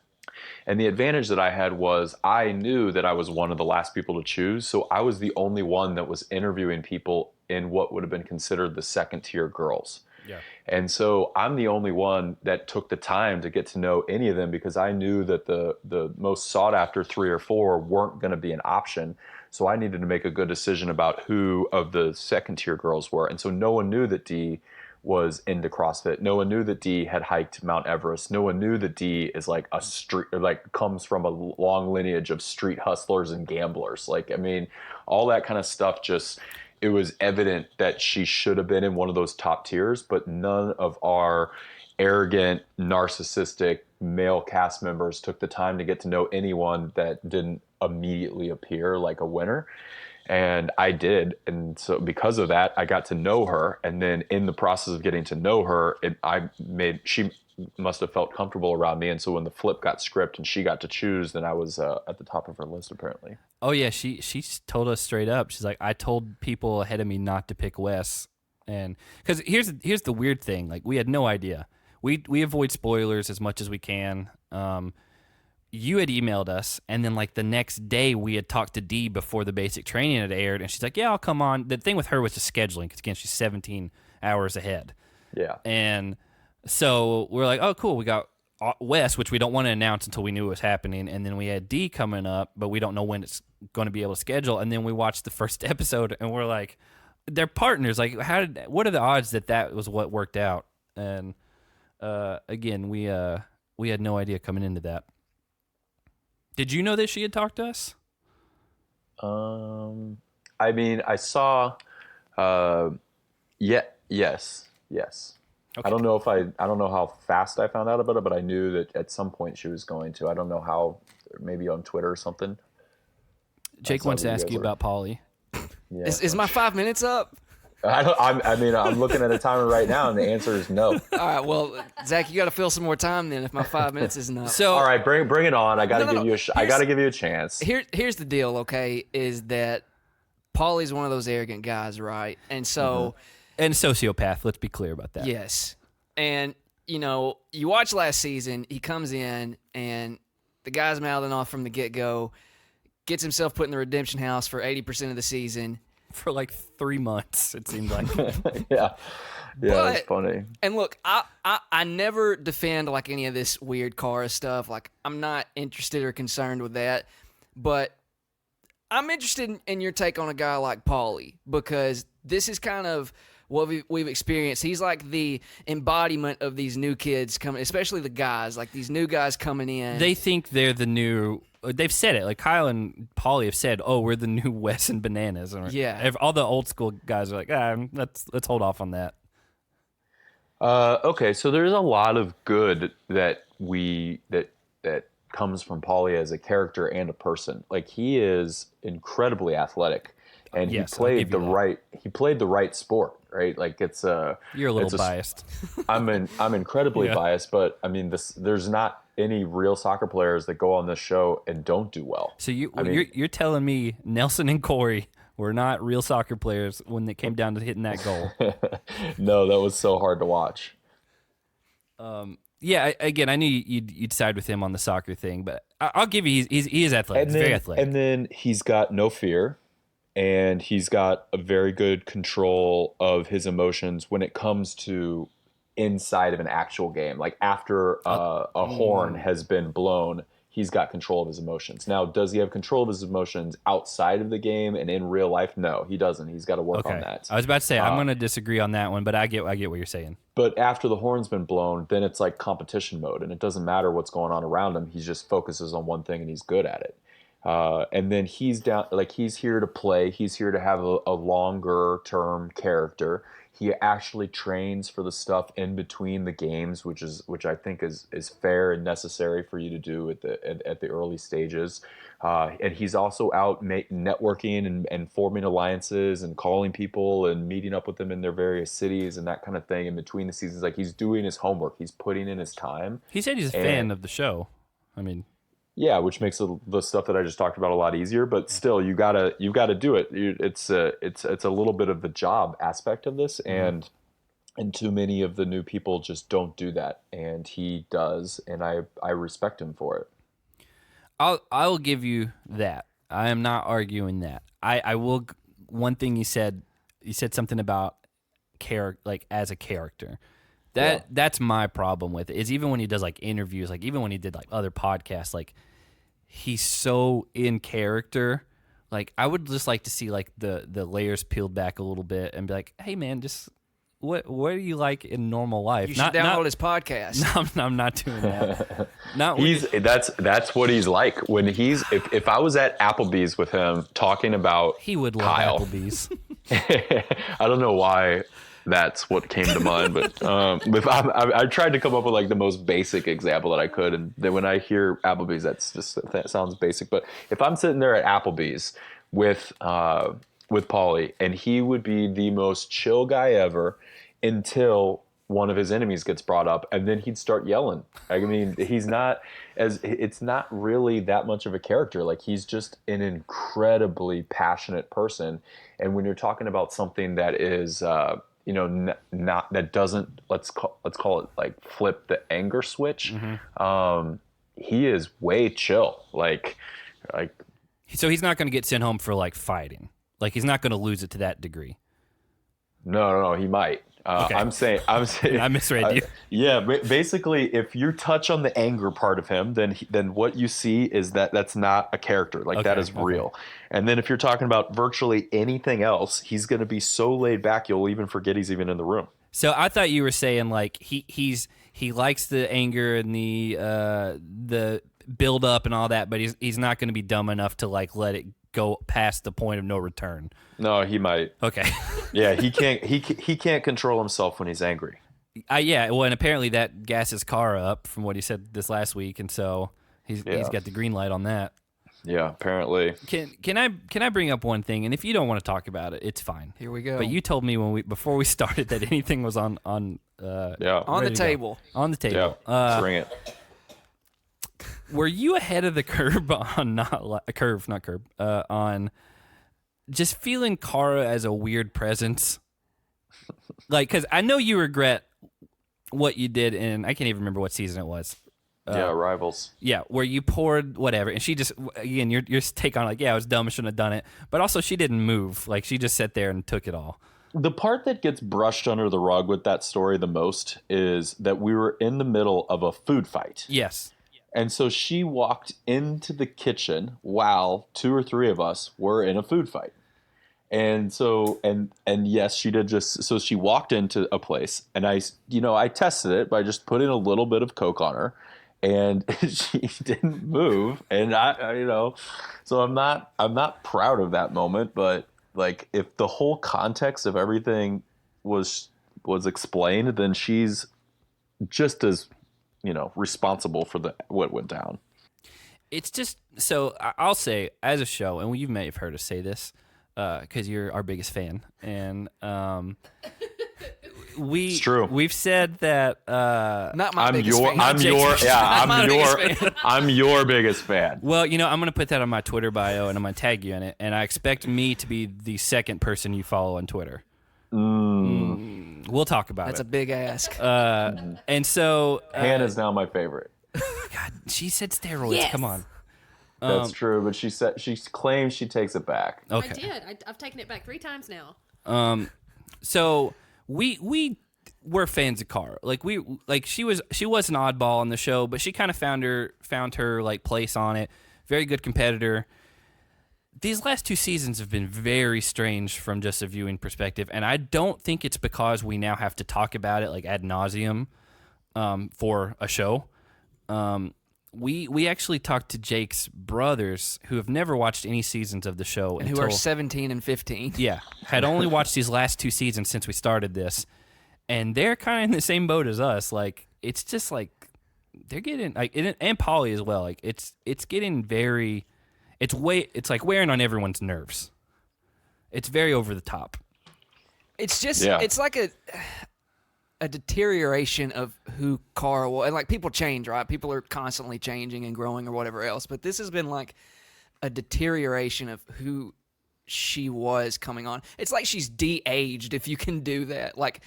And the advantage that I had was I knew that I was one of the last people to choose. So I was the only one that was interviewing people in what would have been considered the second tier girls. Yeah. And so I'm the only one that took the time to get to know any of them, because I knew that the most sought after 3 or 4 weren't going to be an option. So I needed to make a good decision about who of the second tier girls were. And so no one knew that Dee was into CrossFit. No one knew that Dee had hiked Mount Everest. No one knew that Dee is like a street, or like comes from a long lineage of street hustlers and gamblers. Like, I mean, all that kind of stuff just, it was evident that she should have been in one of those top tiers, but none of our arrogant, narcissistic male cast members took the time to get to know anyone that didn't immediately appear like a winner. And I did. And so because of that, I got to know her. And then in the process of getting to know her, she must have felt comfortable around me. And so when the flip got script and she got to choose, then I was at the top of her list, apparently. Oh yeah, she told us straight up. She's like, I told people ahead of me not to pick Wes, and because here's the weird thing. Like, we had no idea. We avoid spoilers as much as we can. You had emailed us, and then like the next day we had talked to Dee before the basic training had aired, and she's like, "Yeah, I'll come on." The thing with her was the scheduling, because again, she's 17 hours ahead. Yeah, and so we're like, "Oh, cool, we got Wes," which we don't want to announce until we knew it was happening, and then we had Dee coming up, but we don't know when it's going to be able to schedule. And then we watched the first episode, and we're like, "They're partners. Like, what are the odds that was what worked out?" And again, we had no idea coming into that. Did you know that she had talked to us? I mean, I saw. Yes. I don't know how fast I found out about it, but I knew that at some point she was going to. I don't know how, maybe on Twitter or something. Jake wants to ask you about Paulie. Yeah. Is my 5 minutes up? I'm looking at a timer right now, and the answer is no. All right, well, Zach, you got to fill some more time then if my 5 minutes isn't up. So, all right, bring it on. I got to give you I got to give you a chance. Here's the deal, okay, is that Paulie's one of those arrogant guys, right? And so... And sociopath, let's be clear about that. Yes. And, you watch last season, he comes in, and the guy's mouthing off from the get-go, gets himself put in the redemption house for 80% of the season. For like 3 months, it seemed like. Yeah, it's funny. And look, I never defend like any of this weird car stuff. Like, I'm not interested or concerned with that. But I'm interested in your take on a guy like Paulie, because this is kind of what we've experienced. He's like the embodiment of these new kids coming, especially the guys, like these new guys coming in. They think they're the new... They've said it. Like Kyle and Paulie have said, "Oh, we're the new Wes and Bananas." Yeah. All the old school guys are like, let's hold off on that. Okay, so there's a lot of good that comes from Paulie as a character and a person. Like, he is incredibly athletic, and he played the right sport. Right, like you're a little biased. I'm incredibly biased, but I mean, there's not any real soccer players that go on this show and don't do well. So you're telling me Nelson and Corey were not real soccer players when it came down to hitting that goal? No, that was so hard to watch. Yeah, again, I knew you'd side with him on the soccer thing, but I'll give you he is athletic. He's very athletic, and then he's got no fear. And he's got a very good control of his emotions when it comes to inside of an actual game. Like, after a horn has been blown, he's got control of his emotions. Now, does he have control of his emotions outside of the game and in real life? No, he doesn't. He's got to work on that. I was about to say, I'm going to disagree on that one, but I get what you're saying. But after the horn's been blown, then it's like competition mode, and it doesn't matter what's going on around him. He just focuses on one thing, and he's good at it. And then he's here to play. He's here to have a longer term character. He actually trains for the stuff in between the games, which I think is fair and necessary for you to do at the early stages. And he's also out networking and forming alliances and calling people and meeting up with them in their various cities and that kind of thing in between the seasons. Like, he's doing his homework. He's putting in his time. He said he's a fan of the show. I mean. Yeah, which makes the stuff that I just talked about a lot easier. But still, you gotta do it. It's a little bit of the job aspect of this, and too many of the new people just don't do that, and he does, and I respect him for it. I'll give you that. I am not arguing that. I will. One thing you said something about like as a character. That's my problem with it. Is even when he does like interviews, like even when he did like other podcasts, like he's so in character. Like, I would just like to see like the layers peeled back a little bit and be like, hey man, just what do you like in normal life? You should download his podcast. No, I'm not doing that. That's what he's like when he's if I was at Applebee's with him talking about he would love Kyle. Applebee's. I don't know why that's what came to mind, but I tried to come up with like the most basic example that I could, and then when I hear Applebee's, that sounds basic. But if I'm sitting there at Applebee's with Paulie, and he would be the most chill guy ever until one of his enemies gets brought up, and then he'd start yelling. I mean, it's not really that much of a character. Like, he's just an incredibly passionate person, and when you're talking about something that is not that doesn't let's call it like flip the anger switch. He is way chill. Like so he's not going to get sent home for like fighting. Like, he's not going to lose it to that degree. No, he might. Okay. I'm saying I misread you. Yeah, basically, if you touch on the anger part of him, then what you see is that's not a character. Like, that is real. And then if you're talking about virtually anything else, he's going to be so laid back you'll even forget he's even in the room. So I thought you were saying like he likes the anger and the build up and all that, but he's not going to be dumb enough to like let it go past the point of no return. No, he might. Okay. Yeah, he can't control himself when he's angry. Yeah. Well, and apparently that gasses Kara up from what he said this last week, and so he's got the green light on that. Yeah, apparently. Can I bring up one thing? And if you don't want to talk about it, it's fine. Here we go. But you told me before we started that anything was on the table. On the table. Yeah, bring it. Were you ahead of the curve on on just feeling Kara as a weird presence? Like, because I know you regret what you did in, I can't even remember what season it was. Rivals. Yeah, where you poured whatever, and she just, again, your take on it, like, yeah, I was dumb, I shouldn't have done it. But also, she didn't move. Like, she just sat there and took it all. The part that gets brushed under the rug with that story the most is that we were in the middle of a food fight. Yes. And so she walked into the kitchen while 2 or 3 of us were in a food fight. And so, and yes, she did so she walked into a place, and I tested it by just putting a little bit of Coke on her, and she didn't move. And so I'm not proud of that moment, but like, if the whole context of everything was explained, then she's just as, responsible for what went down. It's just, so I'll say, as a show, and you may have heard us say this, because you're our biggest fan, and it's true. We've said that not my biggest fan. I'm your biggest fan. Well, I'm going to put that on my Twitter bio, and I'm going to tag you in it, and I expect me to be the second person you follow on Twitter. We'll talk about That's it. a big ask. And so Hannah's now my favorite. God, she said steroids. Yes. Come on. That's true, but she claims she takes it back. Okay. I did. I've taken it back 3 times now. So we were fans of Kara. She was an oddball on the show, but she kind of found her like place on it. Very good competitor. These last 2 seasons have been very strange from just a viewing perspective, and I don't think it's because we now have to talk about it like ad nauseum for a show. We actually talked to Jake's brothers, who have never watched any seasons of the show, and who are 17 and 15. Yeah, had only watched these last 2 seasons since we started this, and they're kind of in the same boat as us. Like, it's just like they're getting like, and Paulie as well. Like, it's getting very, it's like wearing on everyone's nerves. It's very over the top. It's just it's like a deterioration of who Kara was. And like, people change, right? People are constantly changing and growing or whatever else. But this has been like a deterioration of who she was coming on. It's like she's de-aged, if you can do that, like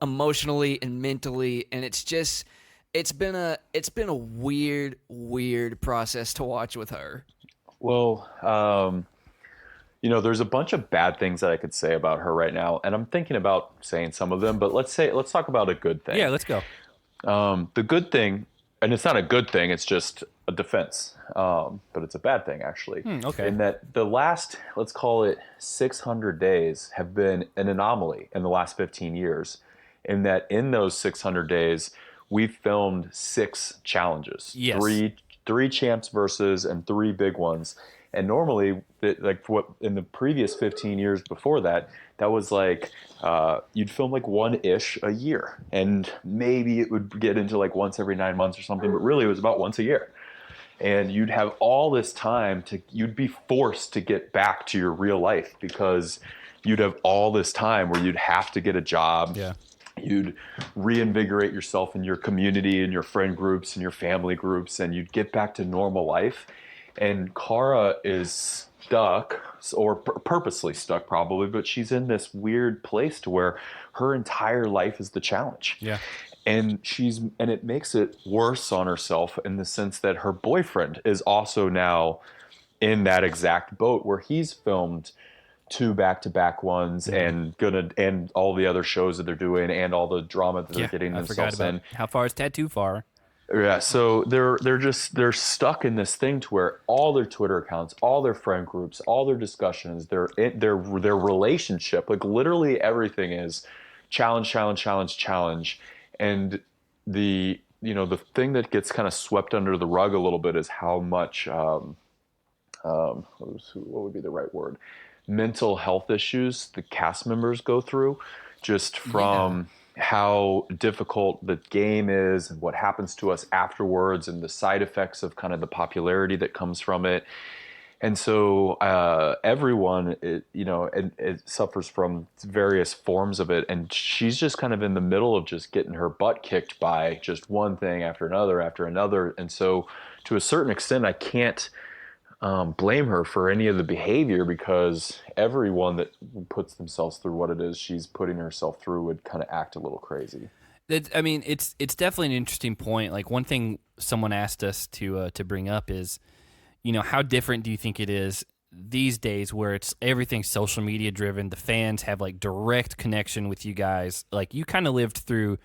emotionally and mentally. And it's been a weird process to watch with her. Well, there's a bunch of bad things that I could say about her right now, and I'm thinking about saying some of them, but let's talk about a good thing. Yeah, let's go. The good thing, and it's not a good thing, it's just a defense, but it's a bad thing, actually. Okay. In that the last, let's call it 600 days, have been an anomaly in the last 15 years, in that in those 600 days, we've filmed 6 challenges. Yes. Three champs versus and 3 big ones. And normally, like what in the previous 15 years before that, that was like you'd film like 1-ish a year, and maybe it would get into like once every 9 months or something, but really it was about once a year. And you'd have all this time you'd be forced to get back to your real life, because you'd have all this time where you'd have to get a job. Yeah. You'd reinvigorate yourself in your community and your friend groups and your family groups, and you'd get back to normal life. And Kara is stuck, or purposely stuck probably, but she's in this weird place to where her entire life is the challenge. Yeah. And it makes it worse on herself in the sense that her boyfriend is also now in that exact boat where he's filmed 2 back-to-back ones and all the other shows that they're doing and all the drama that they're getting themselves in. How far is Tattoo far? Yeah, so they're stuck in this thing to where all their Twitter accounts, all their friend groups, all their discussions, their relationship, like literally everything is challenge, and the thing that gets kind of swept under the rug a little bit is how much what would be the right word? Mental health issues the cast members go through, just from how difficult the game is and what happens to us afterwards and the side effects of kind of the popularity that comes from it. And so everyone, it suffers from various forms of it. And she's just kind of in the middle of just getting her butt kicked by just one thing after another. And so to a certain extent, I can't blame her for any of the behavior, because everyone that puts themselves through what it is she's putting herself through would kind of act a little crazy. It's definitely an interesting point. Like, one thing someone asked us to bring up is, how different do you think it is these days, where it's everything's social media driven? The fans have like direct connection with you guys. Like, you kind of lived through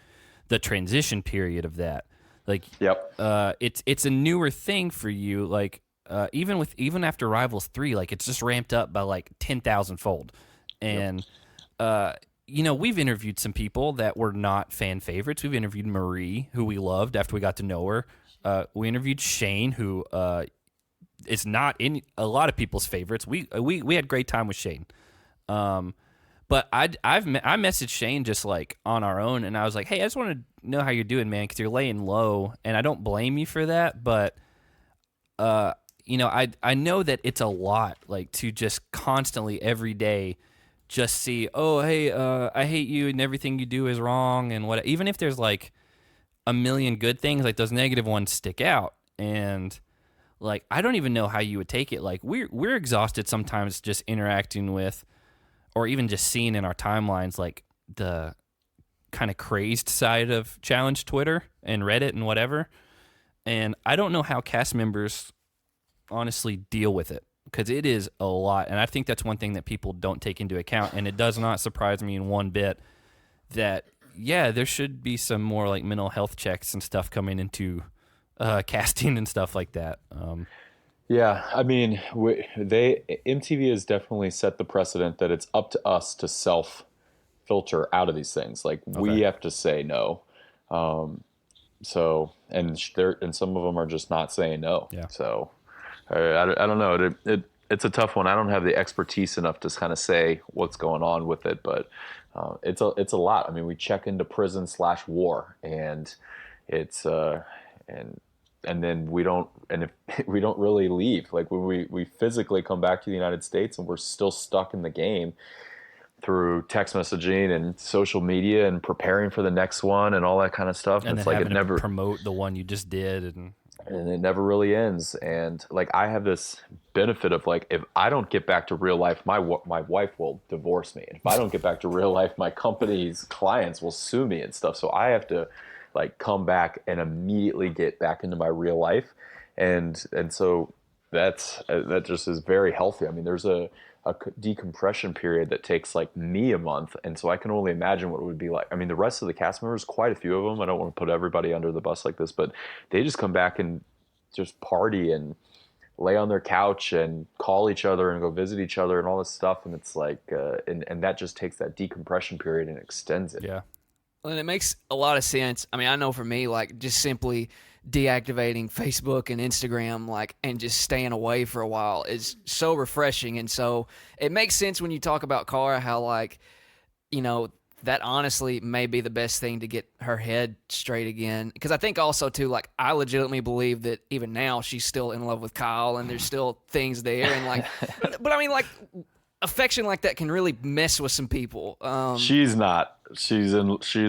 the transition period of that. Like, yep. It's a newer thing for you. Like, even after Rivals 3, like, it's just ramped up by like 10,000 fold. And we've interviewed some people that were not fan favorites. We've interviewed Marie, who we loved after we got to know her. We interviewed Shane, who is not in a lot of people's favorites. We had great time with Shane. But I messaged Shane just like on our own, and I was like, hey, I just want to know how you're doing, man, because you're laying low, and I don't blame you for that. But I know that it's a lot, like, to just constantly every day just see, oh, hey, I hate you and everything you do is wrong, and what, even if there's like a million good things, like, those negative ones stick out. And like, I don't even know how you would take it. Like, we're exhausted sometimes just interacting with, or even just seeing in our timelines, like, the kind of crazed side of challenge Twitter and Reddit and whatever. And I don't know how cast members honestly deal with it, because it is a lot. And I think that's one thing that people don't take into account. And it does not surprise me in one bit that, yeah, there should be some more like mental health checks and stuff coming into casting and stuff like that. Yeah, I mean, MTV has definitely set the precedent that it's up to us to self-filter out of these things. Like, we have to say no. So, and some of them are just not saying no. Yeah. So, I don't know. It's a tough one. I don't have the expertise enough to kind of say what's going on with it, but it's a lot. I mean, we check into prison/war, and it's and then we don't really leave. Like, when we physically come back to the United States, and we're still stuck in the game through text messaging and social media and preparing for the next one and all that kind of stuff. And it's then like, having it never to promote the one you just did, and it never really ends. And like, I have this benefit of, like, if I don't get back to real life, my wife will divorce me. And if I don't get back to real life, my company's clients will sue me and stuff. So I have to like come back and immediately get back into my real life. And so that just is very healthy. I mean, there's a decompression period that takes like me a month. And so I can only imagine what it would be like. I mean, the rest of the cast members, quite a few of them, I don't want to put everybody under the bus like this, but they just come back and just party and lay on their couch and call each other and go visit each other and all this stuff. And it's like, and that just takes that decompression period and extends it. yeah. And it makes a lot of sense. I mean, I know for me, like, just simply deactivating Facebook and Instagram, like, and just staying away for a while is so refreshing. And so it makes sense when you talk about Cara, how, like, that honestly may be the best thing to get her head straight again. Because I think also, too, like, I legitimately believe that even now she's still in love with Kyle, and there's still things there. And, like, but I mean, like, affection like that can really mess with some people. She's not. She's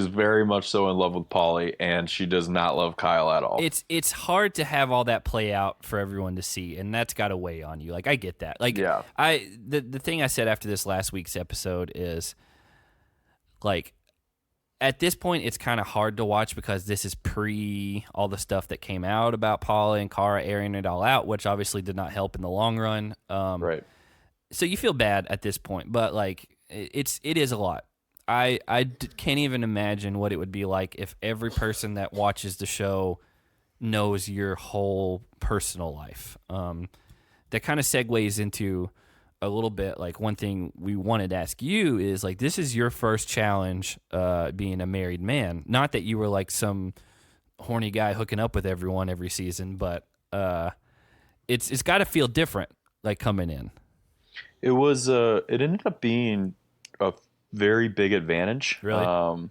very much so in love with Paulie, and she does not love Kyle at all. It's hard to have all that play out for everyone to see, and that's got to weigh on you. Like, I get that. Like, yeah. The thing I said after this last week's episode is, like, at this point, it's kind of hard to watch, because this is pre all the stuff that came out about Paulie and Cara airing it all out, which obviously did not help in the long run. Right. So you feel bad at this point, but like, it is a lot. Can't even imagine what it would be like if every person that watches the show knows your whole personal life. That kind of segues into a little bit, like, one thing we wanted to ask you is, like, this is your first challenge being a married man. Not that you were like some horny guy hooking up with everyone every season, but it's got to feel different, like, coming in. It was it ended up being a very big advantage. Really?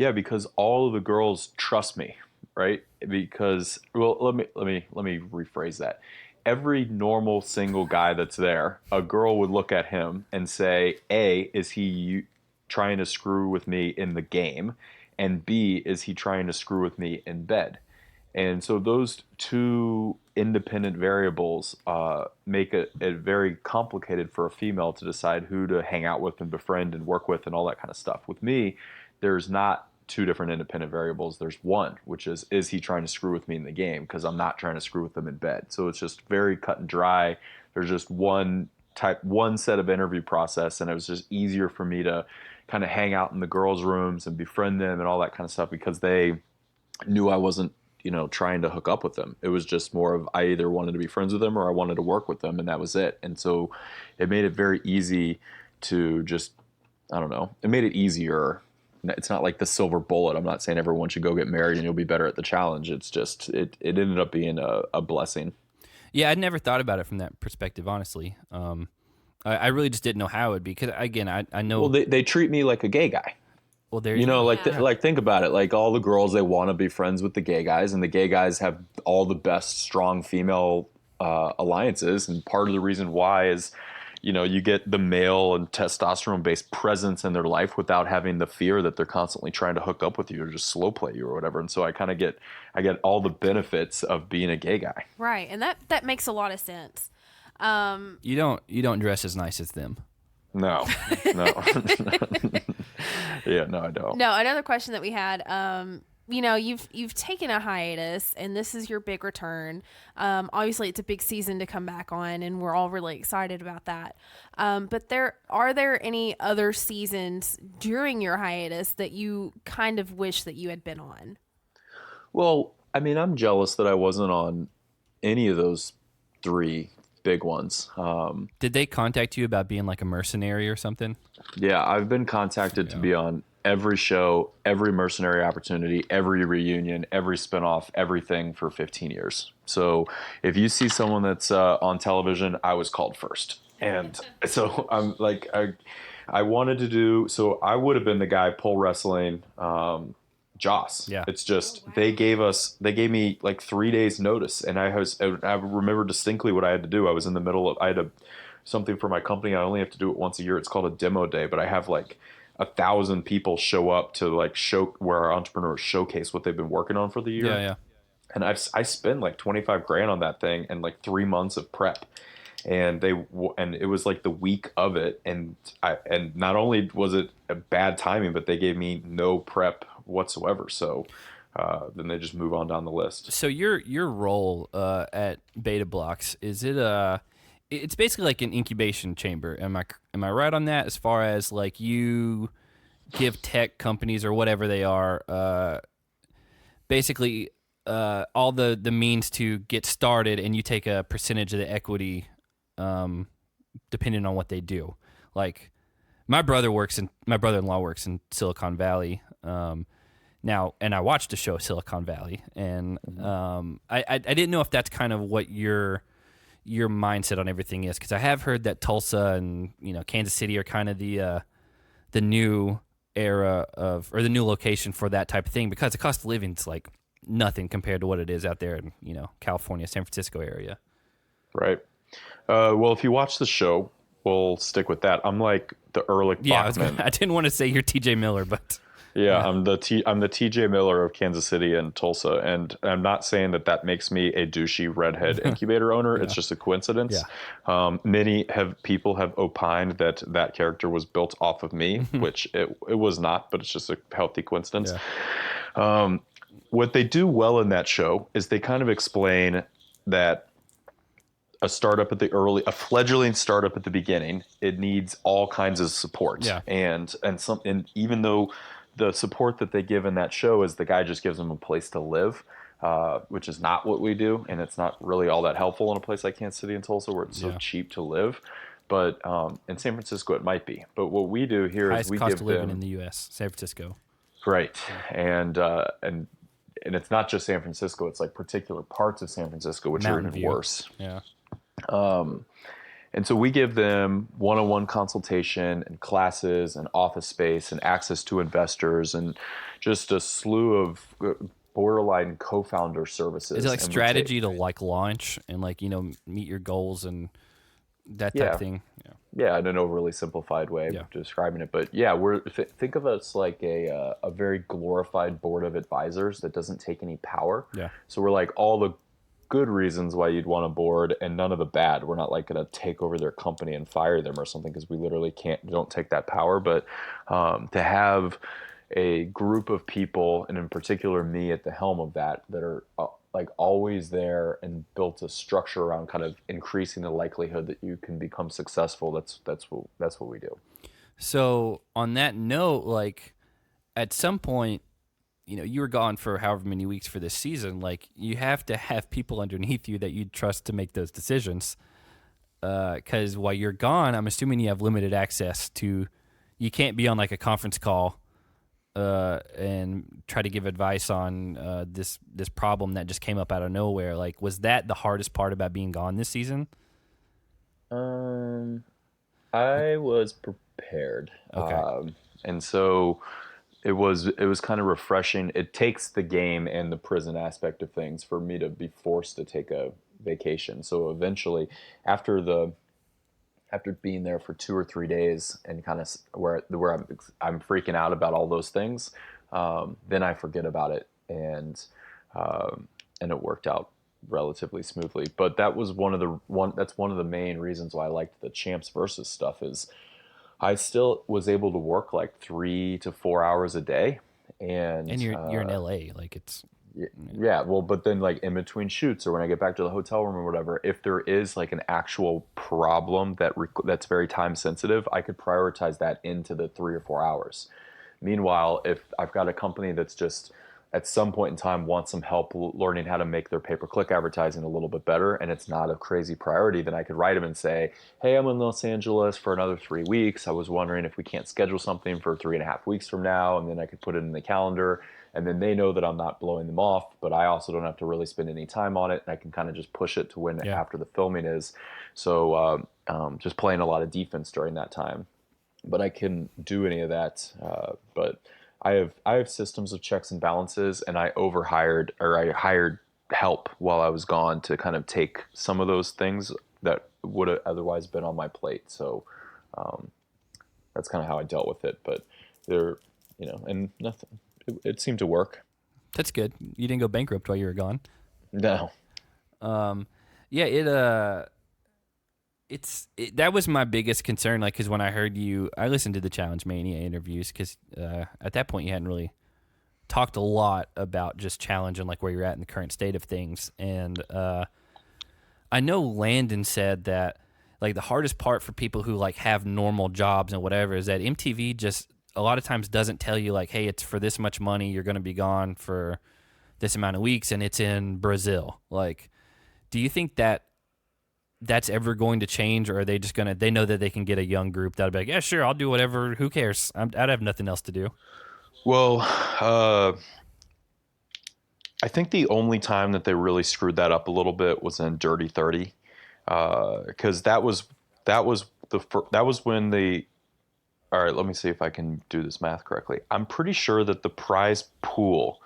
Yeah, because all of the girls trust me, right? Because, well, let me rephrase that. Every normal single guy that's there, a girl would look at him and say, A, is he trying to screw with me in the game? And B, is he trying to screw with me in bed? And so those two independent variables make it very complicated for a female to decide who to hang out with and befriend and work with and all that kind of stuff. With me, there's not two different independent variables. There's one, which is he trying to screw with me in the game? Because I'm not trying to screw with them in bed. So it's just very cut and dry. There's just one set of interview process, and it was just easier for me to kind of hang out in the girls' rooms and befriend them and all that kind of stuff because they knew I wasn't, trying to hook up with them. It was just more of I either wanted to be friends with them or I wanted to work with them, and that was it. And so it made it very easy to just, I don't know, it made it easier. It's not like the silver bullet. I'm not saying everyone should go get married and you'll be better at the challenge. It's just, it ended up being a blessing. Yeah, I'd never thought about it from that perspective, honestly. I really just didn't know how it would be because, again, I know. Well, they treat me like a gay guy. Well, there like think about it. Like all the girls, they want to be friends with the gay guys, and the gay guys have all the best strong female alliances. And part of the reason why is, you get the male and testosterone-based presence in their life without having the fear that they're constantly trying to hook up with you or just slow play you or whatever. And so I get all the benefits of being a gay guy. Right, and that makes a lot of sense. You don't dress as nice as them. No. Yeah, no, I don't. No, another question that we had, you've taken a hiatus and this is your big return. Obviously it's a big season to come back on and we're all really excited about that. But are there any other seasons during your hiatus that you kind of wish that you had been on? Well, I mean, I'm jealous that I wasn't on any of those three big ones. Did they contact you about being like a mercenary or something? Yeah, I've been contacted to be on every show, every mercenary opportunity, every reunion, every spinoff, everything for 15 years. So if you see someone that's on television, I was called first. And so I'm like, I wanted to do, so I would have been the guy pole wrestling Joss. Yeah. It's just, they gave me like 3 days notice. And I remember distinctly what I had to do. I was in the middle of, I had something for my company. I only have to do it once a year. It's called a demo day, but I have like 1,000 people show up to like show where our entrepreneurs showcase what they've been working on for the year. Yeah. And I spent like 25 grand on that thing and like 3 months of prep. And it was like the week of it. And not only was it a bad timing, but they gave me no prep whatsoever. So then they just move on down the list. So your role at Beta Blocks, is it it's basically like an incubation chamber. Am I right on that? As far as like you give tech companies or whatever they are, basically all the means to get started, and you take a percentage of the equity, depending on what they do. Like my brother-in-law works in Silicon Valley. Now, and I watched the show Silicon Valley, and I didn't know if that's kind of what your mindset on everything is, because I have heard that Tulsa and Kansas City are kind of the new era or the new location for that type of thing, because the cost of living is like nothing compared to what it is out there in California, San Francisco area. Right. Well, if you watch the show, we'll stick with that. I'm like the Ehrlich Bachman. I didn't want to say you're TJ Miller, but yeah. I'm the TJ Miller of Kansas City and Tulsa, and I'm not saying that makes me a douchey redhead incubator owner. Yeah. It's just a coincidence. Yeah. Many people have opined that character was built off of me, which it was not, but it's just a healthy coincidence. Yeah. What they do well in that show is they kind of explain that a fledgling startup at the beginning, it needs all kinds of support. Yeah. And even though the support that they give in that show is the guy just gives them a place to live, which is not what we do. And it's not really all that helpful in a place like Kansas City and Tulsa where it's so cheap to live. But in San Francisco, it might be. But what we do here is we give them... Highest cost of living in the U.S., San Francisco. Right. And it's not just San Francisco. It's like particular parts of San Francisco, which Mountain are even View. Worse. Yeah. And so we give them one-on-one consultation and classes and office space and access to investors and just a slew of borderline co-founder services. Is it like And strategy to like launch and like, meet your goals and that type of thing? Yeah. Yeah, in an overly simplified way of describing it. But yeah, think of us like a very glorified board of advisors that doesn't take any power. Yeah. So we're like all the good reasons why you'd want a board and none of the bad. We're not like going to take over their company and fire them or something, because we literally don't take that power. But to have a group of people, and in particular me at the helm of that are like always there and built a structure around kind of increasing the likelihood that you can become successful. That's what we do. So on that note, like at some point, you were gone for however many weeks for this season. Like you have to have people underneath you that you trust to make those decisions. Because while you're gone, I'm assuming you have limited access to. You can't be on like a conference call and try to give advice on this problem that just came up out of nowhere. Like, was that the hardest part about being gone this season? I was prepared. Okay. And so it was kind of refreshing. It takes the game and the prison aspect of things for me to be forced to take a vacation. So eventually, after being there for 2 or 3 days and kind of where I'm freaking out about all those things, then I forget about it, and it worked out relatively smoothly. But that was one of the main reasons why I liked the Champs versus stuff is I still was able to work like 3 to 4 hours a day, and you're in LA, like it's. Yeah, well, but then like in between shoots or when I get back to the hotel room or whatever, if there is like an actual problem that's very time sensitive, I could prioritize that into the 3 or 4 hours. Meanwhile, if I've got a company that's just at some point in time wants some help learning how to make their pay-per-click advertising a little bit better, and it's not a crazy priority, then I could write them and say, hey, I'm in Los Angeles for another 3 weeks. I was wondering if we can't schedule something for 3.5 weeks from now, and then I could put it in the calendar. And then they know that I'm not blowing them off, but I also don't have to really spend any time on it. And I can kind of just push it to when after the filming is. So just playing a lot of defense during that time. But I couldn't do any of that. But I have systems of checks and balances, and I hired help while I was gone to kind of take some of those things that would have otherwise been on my plate. So that's kind of how I dealt with it. But and nothing. It seemed to work. That's good. You didn't go bankrupt while you were gone. No. Yeah. That was my biggest concern. Like, because when I heard I listened to the Challenge Mania interviews because at that point you hadn't really talked a lot about just challenge and like where you're at in the current state of things. And I know Landon said that like the hardest part for people who like have normal jobs and whatever is that MTV just a lot of times doesn't tell you like, hey, it's for this much money, you're going to be gone for this amount of weeks, and it's in Brazil. Like, do you think that that's ever going to change, or are they just they know that they can get a young group that'll be like, yeah, sure, I'll do whatever, who cares? I'd have nothing else to do. Well, I think the only time that they really screwed that up a little bit was in Dirty 30, because that was when the. All right, let me see if I can do this math correctly. I'm pretty sure that the prize pool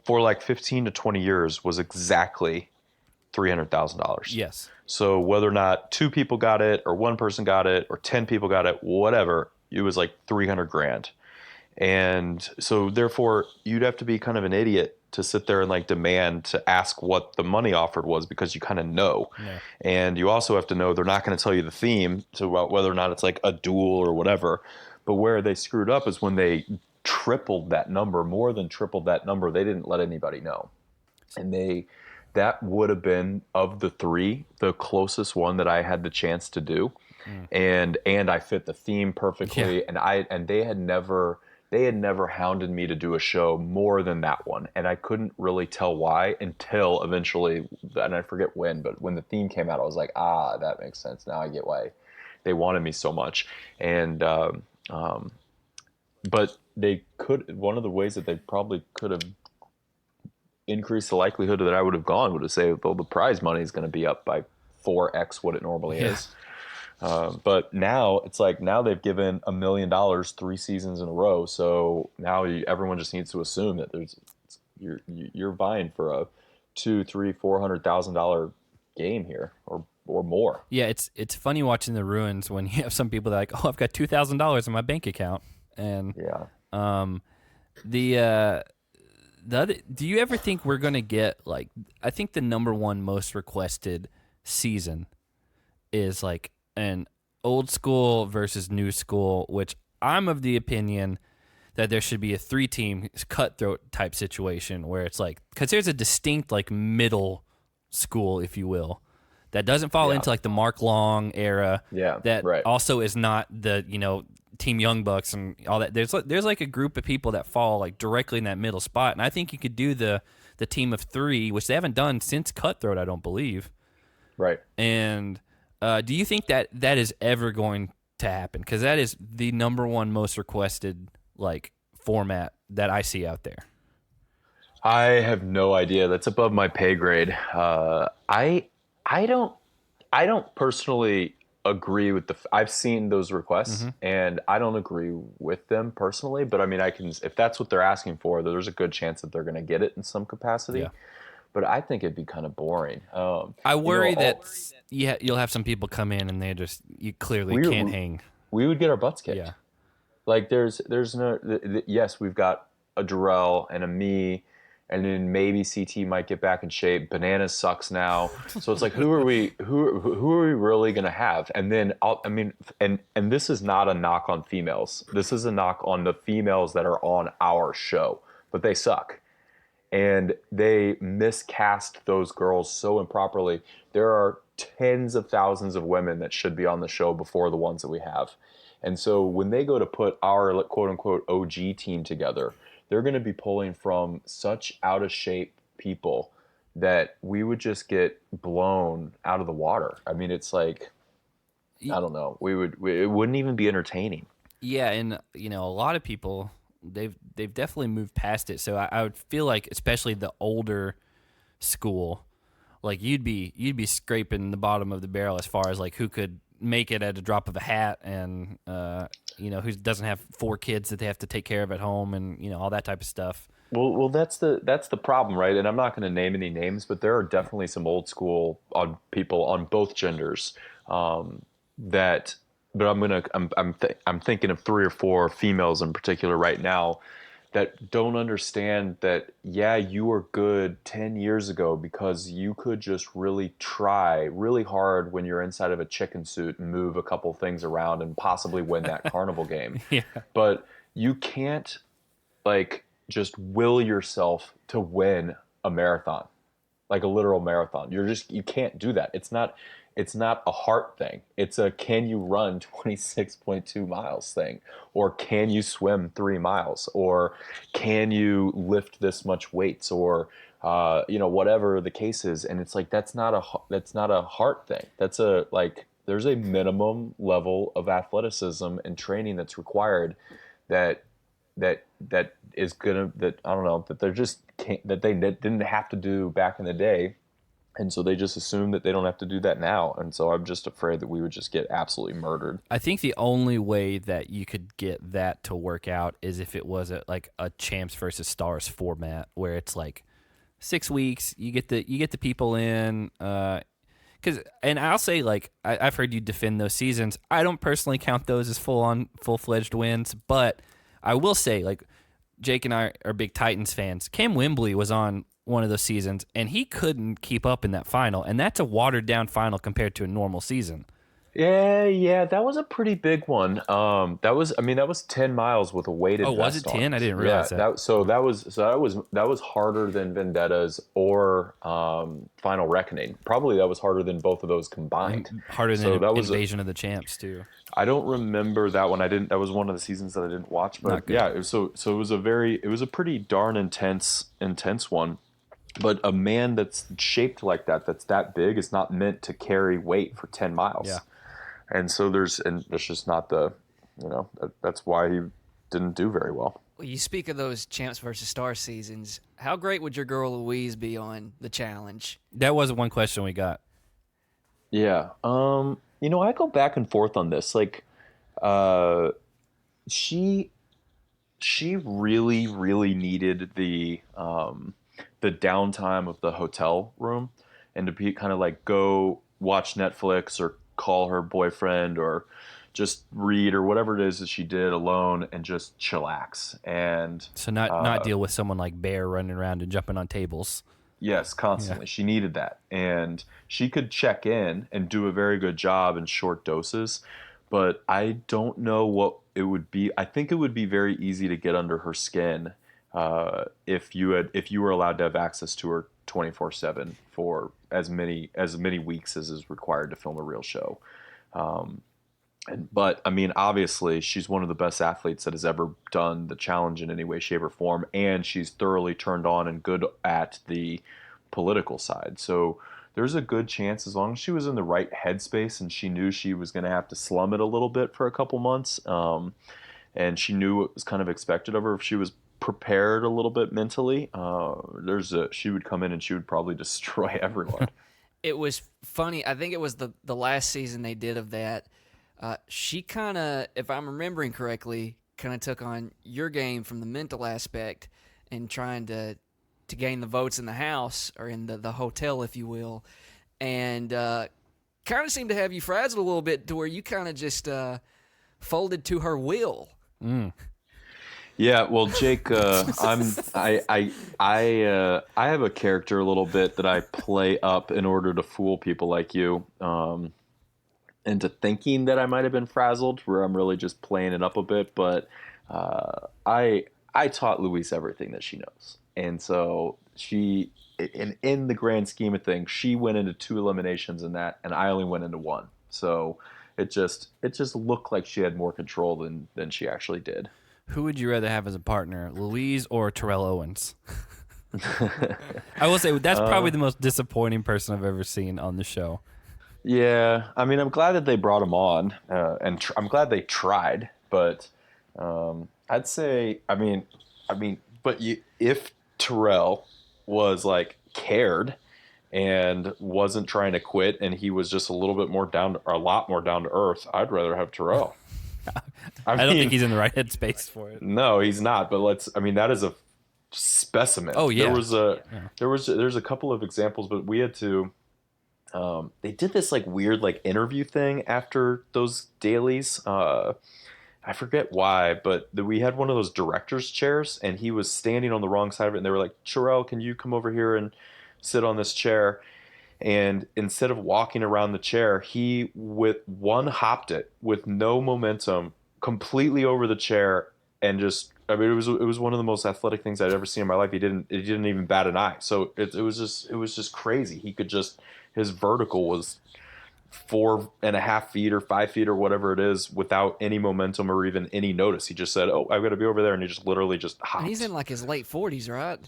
for like 15 to 20 years was exactly $300,000. Yes. So whether or not 2 people got it or 1 person got it or 10 people got it, whatever, it was like $300,000. And so therefore you'd have to be kind of an idiot to sit there and like demand to ask what the money offered was, because you kind of know. Yeah. And you also have to know they're not going to tell you the theme, so whether or not it's like a duel or whatever. But where they screwed up is when they tripled that number, more than tripled that number, they didn't let anybody know. And that would have been, of the 3, the closest one that I had the chance to do. And I fit the theme perfectly. Yeah. And they had never hounded me to do a show more than that one. And I couldn't really tell why until eventually, and I forget when, but when the theme came out, I was like, that makes sense. Now I get why they wanted me so much. And, but they could, one of the ways that they probably could have increased the likelihood that I would have gone would have said, well, the prize money is going to be up by 4x what it normally is. But now it's like now they've given $1 million 3 seasons in a row. So now everyone just needs to assume that you're vying for a $200,000, $300,000, $400,000 game here or more. Yeah, it's funny watching the ruins when you have some people that are like, oh, I've got $2,000 in my bank account, and the other. Do you ever think we're gonna get like? I think the number one most requested season is like an old school versus new school, which I'm of the opinion that there should be a 3-team cutthroat type situation where it's like, because there's a distinct like middle school, if you will, that doesn't fall into like the Mark Long era. Yeah, that also is not the Team Young Bucks and all that. There's like a group of people that fall like directly in that middle spot, and I think you could do the team of 3, which they haven't done since Cutthroat, I don't believe. Right. And do you think that is ever going to happen? Because that is the number one most requested like format that I see out there. I have no idea. That's above my pay grade. I don't personally agree with I've seen those requests and I don't agree with them personally, but I mean, if that's what they're asking for, there's a good chance that they're going to get it in some capacity. Yeah. But I think it'd be kind of boring. I worry that you'll have some people come in and you clearly can't hang. We would get our butts kicked. Yeah. Like there's no, yes, we've got a Jarrell and a me, and then maybe CT might get back in shape. Bananas sucks now. So it's like, who are we really going to have? And then, and this is not a knock on females. This is a knock on the females that are on our show, but they suck. And they miscast those girls so improperly. There are tens of thousands of women that should be on the show before the ones that we have. And so when they go to put our quote unquote OG team together, they're going to be pulling from such out of shape people that we would just get blown out of the water. I mean, it's like, I don't know. It wouldn't even be entertaining. Yeah. And a lot of people, they've definitely moved past it. So I would feel like, especially the older school, like you'd be scraping the bottom of the barrel as far as like who could make it at a drop of a hat, and who doesn't have 4 kids that they have to take care of at home, and all that type of stuff. Well, that's the problem, right? And I'm not going to name any names, but there are definitely some old school people on both genders that. But I'm thinking of 3 or 4 females in particular right now that don't understand that, yeah, you were good 10 years ago because you could just really try really hard when you're inside of a chicken suit and move a couple things around and possibly win that carnival game. Yeah. But you can't like just will yourself to win a marathon, like a literal marathon. You can't do that. It's not a heart thing. It's a can you run 26.2 miles thing, or can you swim 3 miles, or can you lift this much weights, or whatever the case is. And it's like that's not a heart thing. That's there's a minimum level of athleticism and training that's required that is gonna that I don't know that they're just can't, that they didn't have to do back in the day. And so they just assume that they don't have to do that now. And so I'm just afraid that we would just get absolutely murdered. I think the only way that you could get that to work out is if it was a champs versus stars format where it's like 6 weeks, you get the people in. And I'll say, like, I've heard you defend those seasons. I don't personally count those as full-fledged wins, but I will say, like, Jake and I are big Titans fans. Cam Wembley was on one of those seasons, and he couldn't keep up in that final, and that's a watered-down final compared to a normal season. Yeah, that was a pretty big one. That was 10 miles with a weighted vest. Oh, was it 10? I didn't realize that. That was harder than Vendettas or Final Reckoning. Probably that was harder than both of those combined. Harder than Invasion of the Champs too. I don't remember that one. That was one of the seasons that I didn't watch. But yeah, it was a pretty darn intense one. But a man that's shaped like that's that big, is not meant to carry weight for 10 miles. Yeah. And so there's just not that's why he didn't do very well. Well, you speak of those Champs versus Stars seasons. How great would your girl Louise be on the challenge? That was one question we got. Yeah. I go back and forth on this. Like, uh, she she really, really needed the downtime of the hotel room, and to be kind of like go watch Netflix or call her boyfriend or just read or whatever it is that she did alone and just chillax. And So not deal with someone like Bear running around and jumping on tables. yes, constantly. She needed that. And she could check in and do a very good job in short doses, but I don't know what it would be. I think it would be very easy to get under her skin if you were allowed to have access to her 24/7 for as many weeks as is required to film a real show. But I mean, obviously, she's one of the best athletes that has ever done the challenge in any way, shape, or form, and she's thoroughly turned on and good at the political side. So there's a good chance, as long as she was in the right headspace and she knew she was going to have to slum it a little bit for a couple months, and she knew what was kind of expected of her, if she was prepared a little bit mentally, she would come in and she would probably destroy everyone. It was funny. I think it was the last season they did of that. She kind of, if I'm remembering correctly, kind of took on your game from the mental aspect and trying to gain the votes in the house or in the hotel, if you will, and kind of seemed to have you frazzled a little bit to where you kind of just folded to her will. Yeah, well, Jake, I have a character a little bit that I play up in order to fool people like you into thinking that I might have been frazzled, where I'm really just playing it up a bit. But I taught Louise everything that she knows, and so in the grand scheme of things, she went into 2 eliminations in that, and I only went into 1. So it just looked like she had more control than she actually did. Who would you rather have as a partner, Louise or Terrell Owens? I will say that's probably the most disappointing person I've ever seen on the show. Yeah, I mean, I'm glad that they brought him on, and I'm glad they tried. But I'd say, if Terrell was like cared and wasn't trying to quit, and he was just a lot more down to earth, I'd rather have Terrell. I don't think he's in the right headspace for it. No, he's not. But that is a specimen. Oh yeah. There's a couple of examples, but we had to. They did this like weird like interview thing after those dailies. I forget why, but we had one of those director's chairs, and he was standing on the wrong side of it. And they were like, "Terrell, can you come over here and sit on this chair?" And instead of walking around the chair, he hopped it with no momentum, completely over the chair, and just. I mean, it was one of the most athletic things I'd ever seen in my life. He didn't even bat an eye. So it was just crazy. He could just, his vertical was 4.5 feet or 5 feet or whatever it is without any momentum or even any notice. He just said, "Oh, I've got to be over there," and he just literally just hopped. And he's in like his late 40s, right?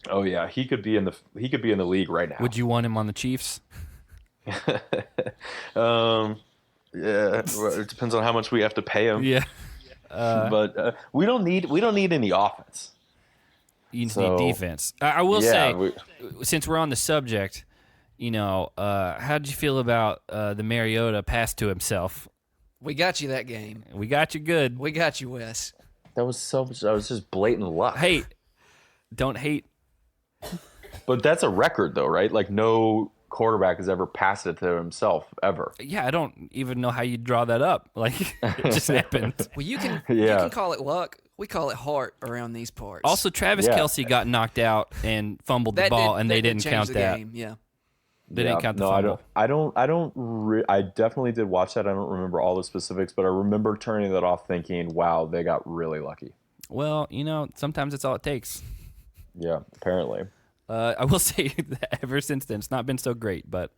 Oh yeah, he could be in the league right now. Would you want him on the Chiefs? Yeah, it depends on how much we have to pay him. Yeah. But we don't need any offense. You just need defense. I will say, since we're on the subject, how did you feel about the Mariota pass to himself? We got you that game. We got you good. We got you, Wes. That was just blatant luck. Hey, don't hate. But that's a record, though, right? Like no quarterback has ever passed it to himself ever. Yeah, I don't even know how you draw that up. Like it just happened. Well, you can call it luck. We call it heart around these parts. Also, Travis Kelce got knocked out and fumbled the ball, and they didn't count that. Game. Yeah, they didn't count the fumble. I definitely did watch that. I don't remember all the specifics, but I remember turning that off, thinking, "Wow, they got really lucky." Well, sometimes it's all it takes. Yeah, apparently. I will say that ever since then, it's not been so great, but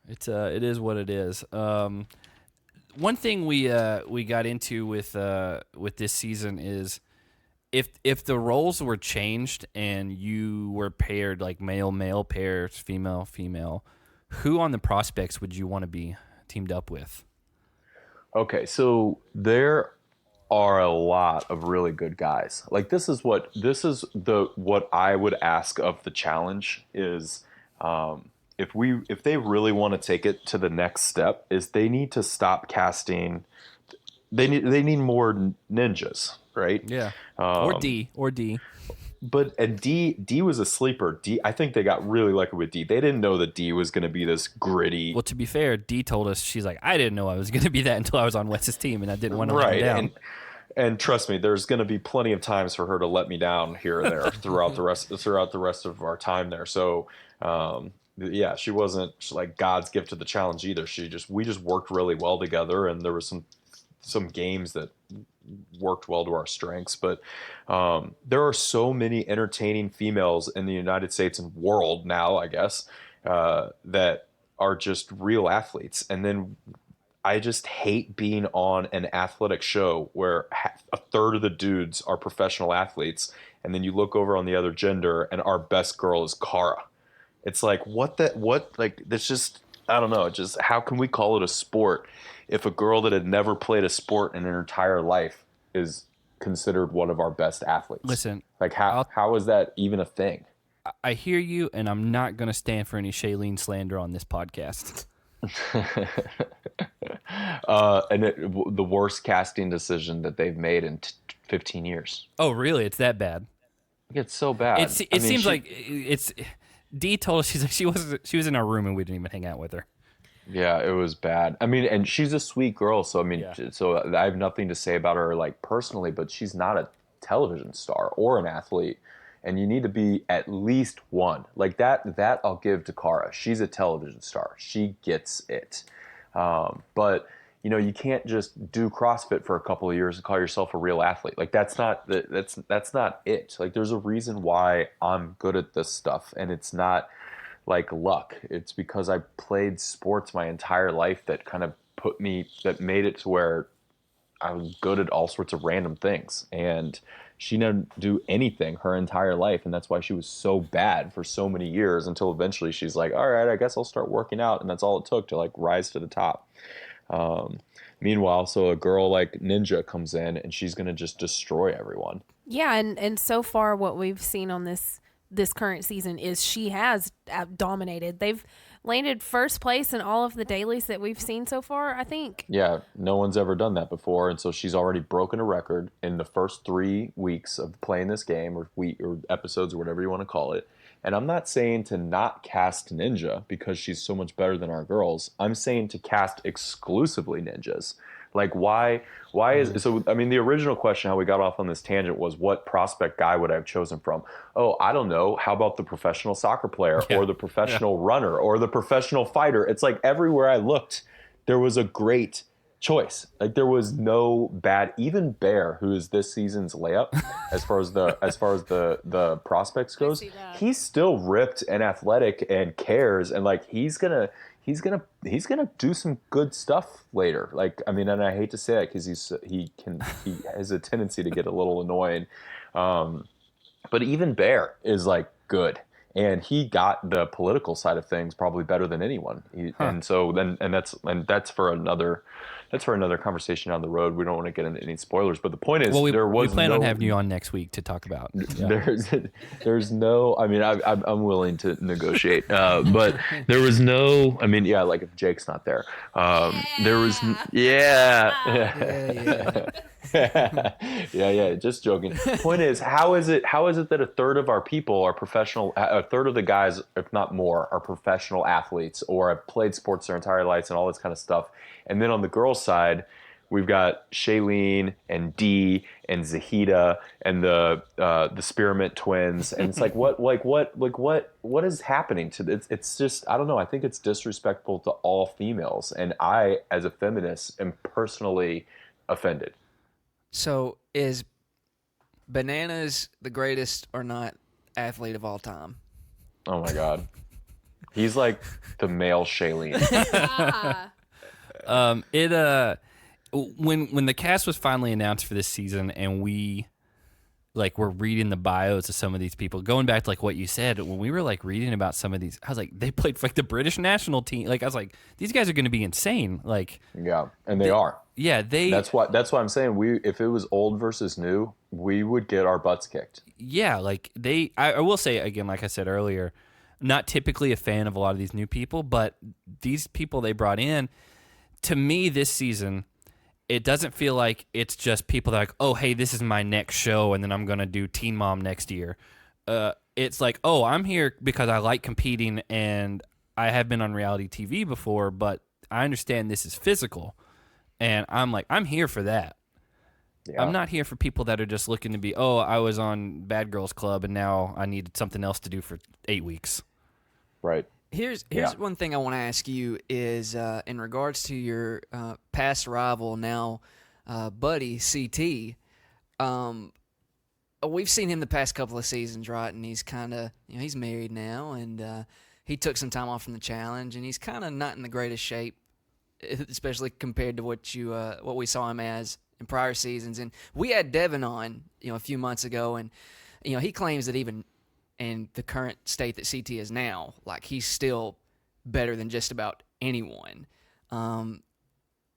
it is what it is. One thing we got into with this season is if the roles were changed and you were paired like male pairs, female, who on the prospects would you want to be teamed up with? Okay, so there are a lot of really good guys. Like this is what I would ask of the challenge is if they really want to take it to the next step, is they need to stop casting. They need more ninjas, right? Yeah. Or D. But D was a sleeper. I think they got really lucky with D. They didn't know that D was going to be this gritty. Well, to be fair, D told us, she's like, I didn't know I was going to be that until I was on Wes's team, and I didn't want to let him down. And trust me, there's going to be plenty of times for her to let me down here and there throughout the rest of our time there. So, yeah, she wasn't like God's gift to the challenge either. We just worked really well together, and there was some games that worked well to our strengths. But there are so many entertaining females in the United States and world now, I guess, that are just real athletes. And then I just hate being on an athletic show where a third of the dudes are professional athletes, and then you look over on the other gender and our best girl is Cara. It's like, that's just, I don't know. Just how can we call it a sport if a girl that had never played a sport in her entire life is considered one of our best athletes? Listen, like how is that even a thing? I hear you, and I'm not going to stand for any Shailene slander on this podcast. The worst casting decision that they've made in 15 years. Oh, really? It's that bad? It's so bad. It seems like it's. D told us she was in our room and we didn't even hang out with her. Yeah, it was bad. I mean, and she's a sweet girl, so I mean, so I have nothing to say about her like personally, but she's not a television star or an athlete. And you need to be at least one. Like that I'll give to Cara. She's a television star. She gets it. But you can't just do CrossFit for a couple of years and call yourself a real athlete. Like that's not it. Like there's a reason why I'm good at this stuff, and it's not like luck. It's because I played sports my entire life that kind of made it to where I was good at all sorts of random things. And she didn't do anything her entire life, and that's why she was so bad for so many years until eventually she's like, all right, I guess I'll start working out, and that's all it took to like rise to the top. Meanwhile, so a girl like Ninja comes in and she's going to just destroy everyone. Yeah, and so far what we've seen on this current season is she has dominated. They've landed first place in all of the dailies that we've seen so far, I think. Yeah, no one's ever done that before, and so she's already broken a record in the first 3 weeks of playing this game, or episodes, or whatever you want to call it. And I'm not saying to not cast Ninja because she's so much better than our girls. I'm saying to cast exclusively ninjas. Like why is so? I mean, the original question, how we got off on this tangent, was what prospect guy would I have chosen from? Oh, I don't know. How about the professional soccer player, or the professional runner, or the professional fighter? It's like everywhere I looked, there was a great choice. Like there was no bad. Even Bear, who is this season's layup, as far as the prospects goes, he's still ripped and athletic and cares, and like he's gonna do some good stuff later. Like, I mean, and I hate to say that because he has a tendency to get a little annoying. But even Bear is like good, and he got the political side of things probably better than anyone. And so that's for another conversation down the road. We don't want to get into any spoilers, but the point is, we plan on having you on next week to talk about. Yeah. There's no. I mean, I'm willing to negotiate, but there was no. I mean, yeah, like if Jake's not there, there was. Yeah. Just joking. Point is, how is it that a third of our people are professional? A third of the guys, if not more, are professional athletes or have played sports their entire lives and all this kind of stuff. And then on the girls' side, we've got Shailene and Dee and Zahida and the Spearmint twins, and it's like what is happening to this? It's just, I don't know. I think it's disrespectful to all females, and I, as a feminist, am personally offended. So is Bananas the greatest or not athlete of all time? Oh my God, he's like the male Shailene. When the cast was finally announced for this season, and we were reading the bios of some of these people, going back to like what you said, when we were like reading about some of these, I was like, they played for like the British national team. Like I was like, these guys are going to be insane. Like, yeah, and they are. Yeah, That's why I'm saying if it was old versus new, we would get our butts kicked. Yeah, like I will say again, like I said earlier, not typically a fan of a lot of these new people, but these people they brought in, to me this season, it doesn't feel like it's just people that are like, oh, hey, this is my next show, and then I'm going to do Teen Mom next year. It's like, oh, I'm here because I like competing, and I have been on reality TV before, but I understand this is physical, and I'm like, I'm here for that. Yeah. I'm not here for people that are just looking to be, oh, I was on Bad Girls Club, and now I need something else to do for 8 weeks. Right. Here's one thing I want to ask you is in regards to your past rival, now buddy, CT. We've seen him the past couple of seasons, right? And he's kind of, he's married now, and he took some time off from the challenge, and he's kind of not in the greatest shape, especially compared to what we saw him as in prior seasons. And we had Devin on, a few months ago, and he claims that even in the current state that CT is now, like, he's still better than just about anyone.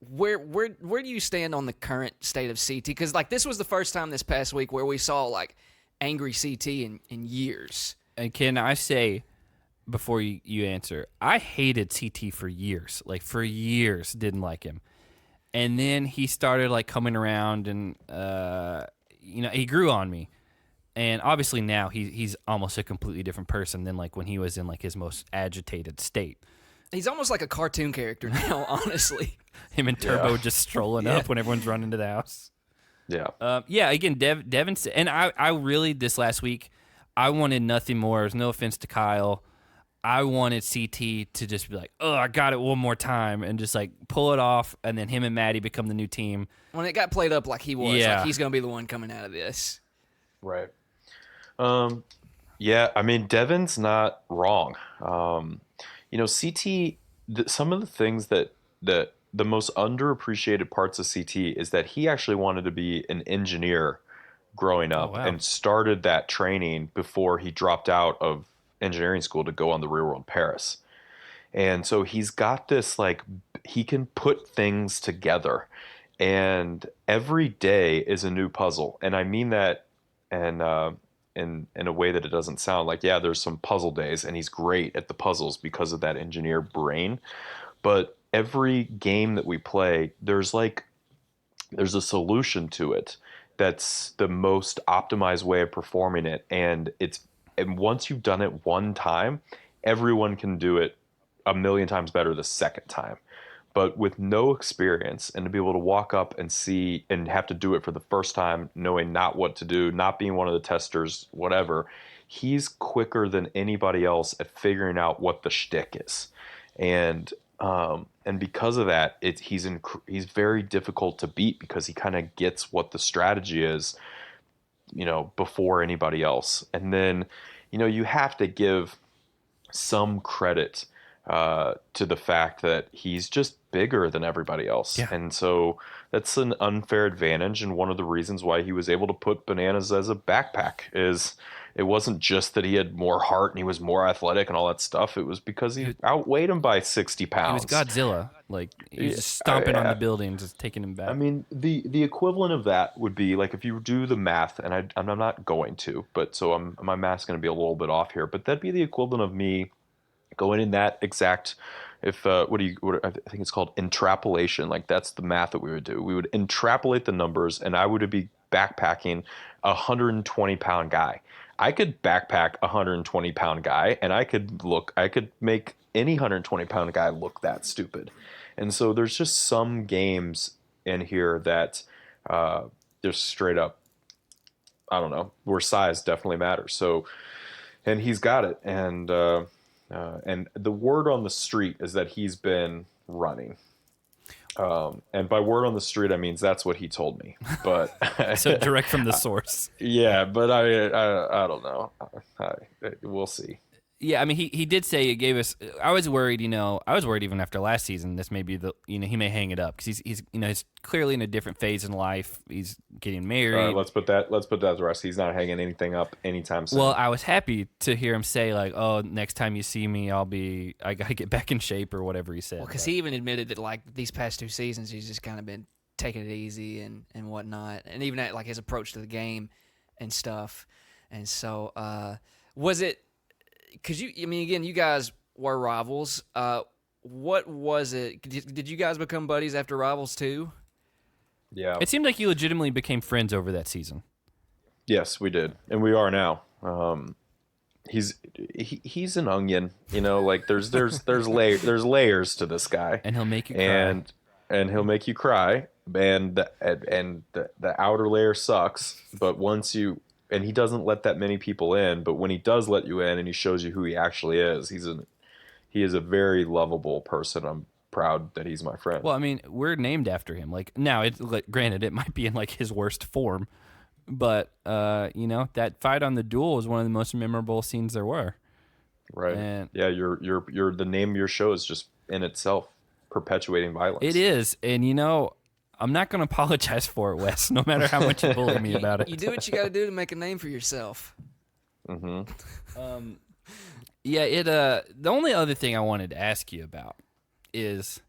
Where do you stand on the current state of CT? Because, like, this was the first time this past week where we saw, like, angry CT in years. And can I say, before you answer, I hated CT for years. Like, for years, didn't like him. And then he started, like, coming around, and, he grew on me. And obviously now he's almost a completely different person than, like, when he was in, like, his most agitated state. He's almost like a cartoon character now, honestly. Him and Turbo just strolling up when everyone's running to the house. Yeah. Again, Devin, and I really, this last week, I wanted nothing more. There's no offense to Kyle. I wanted CT to just be like, oh, I got it one more time, and just, like, pull it off, and then him and Maddie become the new team. When it got played up like he was, like, he's going to be the one coming out of this. Right. Yeah, I mean, Devin's not wrong. CT, some of the things that the most underappreciated parts of CT is that he actually wanted to be an engineer growing up and started that training before he dropped out of engineering school to go on the real world Paris. And so he's got this, like, he can put things together, and every day is a new puzzle. And I mean that in a way that it doesn't sound like, yeah, there's some puzzle days, and he's great at the puzzles because of that engineer brain. But every game that we play, there's a solution to it that's the most optimized way of performing it. And once you've done it one time, everyone can do it a million times better the second time. But with no experience, and to be able to walk up and see and have to do it for the first time, knowing not what to do, not being one of the testers, whatever, he's quicker than anybody else at figuring out what the shtick is. And because of that, he's very difficult to beat, because he kind of gets what the strategy is, before anybody else. And then, you have to give some credit to the fact that he's just bigger than everybody else. Yeah. And so that's an unfair advantage. And one of the reasons why he was able to put Bananas as a backpack is it wasn't just that he had more heart and he was more athletic and all that stuff. It was because he outweighed him by 60 pounds. He was Godzilla. Like, he was just stomping on the buildings, just taking him back. I mean, the equivalent of that would be, like, if you do the math, and I'm not going to, but so my math's going to be a little bit off here, but that'd be the equivalent of me going in that exact, I think it's called intrapolation. Like, that's the math that we would do. We would intrapolate the numbers, and I would be backpacking a 120-pound guy. I could backpack a 120-pound guy, and I could make any 120-pound guy look that stupid. And so there's just some games in here that there's straight up, I don't know, where size definitely matters. So, and he's got it. And the word on the street is that he's been running. And by word on the street, I mean that's what he told me. But so direct from the source. Yeah, but I don't know. We'll see. Yeah, I mean, he did say it gave us. I was worried, even after last season. This may be he may hang it up because he's clearly in a different phase in life. He's getting married. Let's put that to rest. He's not hanging anything up anytime soon. Well, I was happy to hear him say, like, "Oh, next time you see me, I gotta get back in shape," or whatever he said. Well, because he even admitted that, like, these past 2 seasons, he's just kind of been taking it easy and whatnot, and even at, like, his approach to the game and stuff. And so, was it? because I mean, again, you guys were rivals. What was it? Did you guys become buddies after Rivals too? Yeah. It seemed like you legitimately became friends over that season. Yes, we did, and we are now. He's an onion, like there's layers to this guy, And he'll make you cry. and he'll make you cry, and the outer layer sucks, but he doesn't let that many people in, but when he does let you in and he shows you who he actually is, he is a very lovable person. I'm proud that he's my friend. Well, I mean, we're named after him. Like now, granted, it might be in like his worst form, but that fight on the duel is one of the most memorable scenes there were. Right. And yeah, you're the name of your show is just in itself perpetuating violence. it is, and I'm not going to apologize for it, Wes. No matter how much you bully me about it. You do what you got to do to make a name for yourself. Mm-hmm. Yeah. The only other thing I wanted to ask you about is,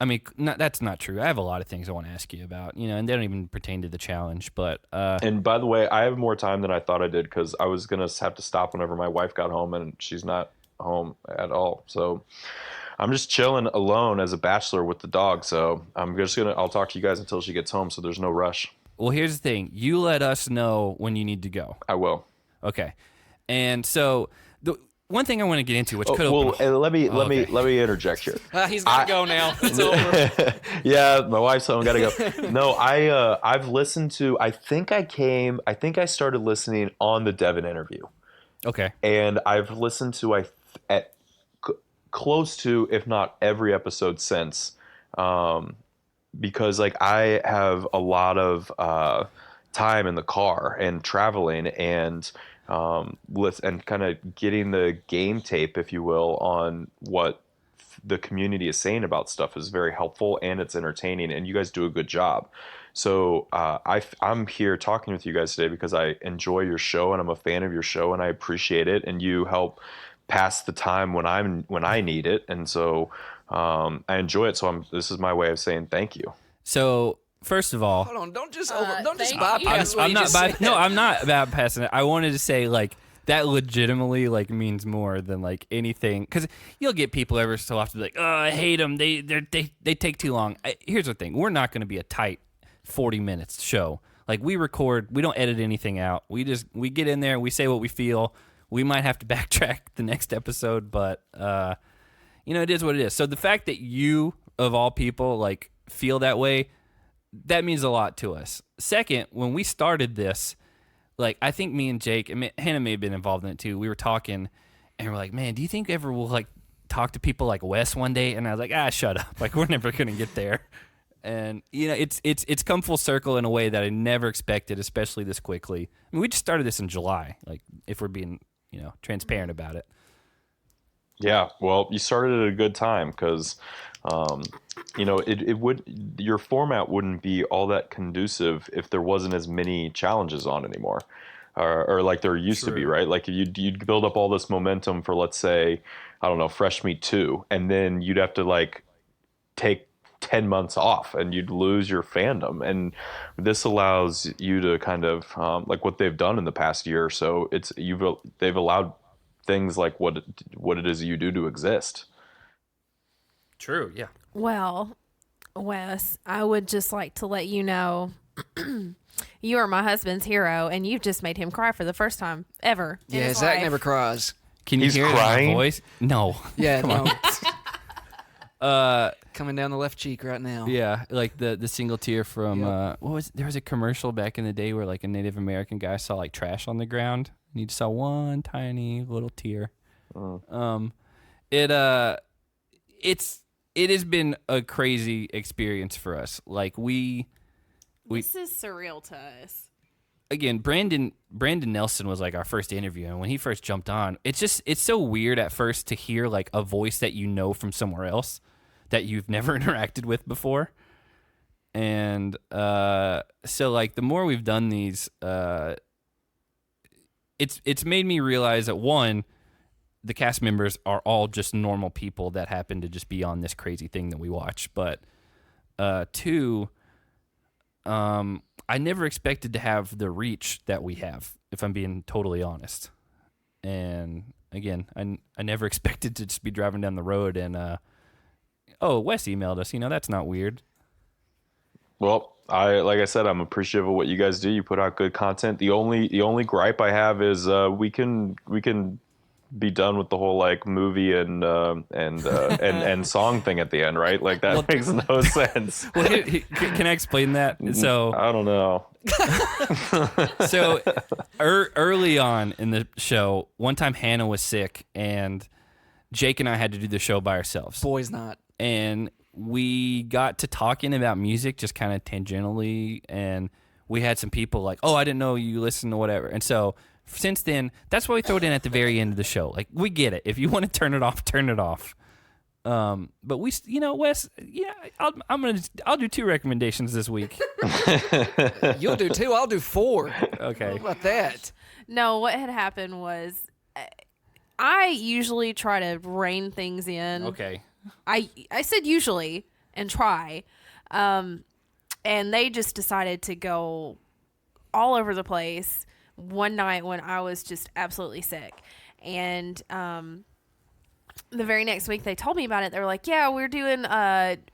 I mean, that's not true. I have a lot of things I want to ask you about, and they don't even pertain to the challenge. But and by the way, I have more time than I thought I did because I was gonna have to stop whenever my wife got home, and she's not home at all. So I'm just chilling alone as a bachelor with the dog. So I'll talk to you guys until she gets home. So there's no rush. well, here's the thing: you let us know when you need to go. I will. Okay, and so the one thing I want to get into, which could let me interject here. He's got to go now. It's over. Yeah, my wife's home. Gotta go. No, I've listened to. I think I started listening on the Devin interview, okay. and I've listened to close to, if not every episode since, because like I have a lot of time in the car and traveling and kind of getting the game tape, if you will, on what the community is saying about stuff is very helpful, and it's entertaining, and you guys do a good job. So I'm here talking with you guys today because I enjoy your show and I'm a fan of your show and I appreciate it, and you help pass the time when I need it, and so I enjoy it. So this is my way of saying thank you. So first of all, Hold on, don't just thank bypass you. what I'm you not just said. no, I'm not about passing it. I wanted to say like that legitimately like means more than like anything, because you'll get people ever so often be like, oh, I hate them. They take too long. Here's the thing: we're not going to be a tight 40 minutes show. Like we record, we don't edit anything out. We get in there, we say what we feel. We might have to backtrack the next episode, but it is what it is. So the fact that you of all people like feel that way, that means a lot to us. Second, when we started this, like I think me and Jake, and Hannah may have been involved in it too. We were talking, and we're like, "Man, do you think ever we'll like talk to people like Wes one day?" And I was like, shut up! Like we're never gonna get there. And it's come full circle in a way that I never expected, especially this quickly. I mean, we just started this in July. Like if we're being transparent about it. Yeah, well, you started at a good time because, your format wouldn't be all that conducive if there wasn't as many challenges on anymore, or like there used to be, right? Like you'd build up all this momentum for, let's say, I don't know, Fresh Meat 2, and then you'd have to like take 10 months off and you'd lose your fandom. And this allows you to kind of like what they've done in the past year or so. They've allowed things like what it is you do to exist. True. Yeah. Well, Wes, I would just like to let you know you are my husband's hero, and you've just made him cry for the first time ever. in Yeah, his Zach life. never cries. Can you He's hear crying? it in my voice? No. Yeah, no. Uh, Coming down the left cheek right now. yeah, like the single tear from there was a commercial back in the day where like a Native American guy saw like trash on the ground and he just saw one tiny little tear. It has been a crazy experience for us. Like This is surreal to us. again, Brandon Nelson was like our first interview, and when he first jumped on, it's so weird at first to hear like a voice that you know from somewhere else that you've never interacted with before. And so like the more we've done these, it's made me realize that one, the cast members are all just normal people that happen to just be on this crazy thing that we watch. But two, I never expected to have the reach that we have, if I'm being totally honest. And again, I never expected to just be driving down the road and oh, Wes emailed us. That's not weird. Well, like I said, I'm appreciative of what you guys do. You put out good content. The only gripe I have is we can be done with the whole like movie and song thing at the end, right? Like that makes no sense. Well, can I explain that? So I don't know. So early on in the show, one time Hannah was sick and Jake and I had to do the show by ourselves. Boys not. And we got to talking about music just kind of tangentially, and we had some people like, oh, I didn't know you listened to whatever. And so since then, that's why we throw it in at the very end of the show. Like, we get it. If you want to turn it off, turn it off. But we, Wes, I'll do 2 recommendations this week. You'll do 2, I'll do 4. Okay. How about that? No, what had happened was I usually try to rein things in. Okay. I said usually and try. And they just decided to go all over the place one night when I was just absolutely sick. And the very next week they told me about it. They were like, yeah, we're doing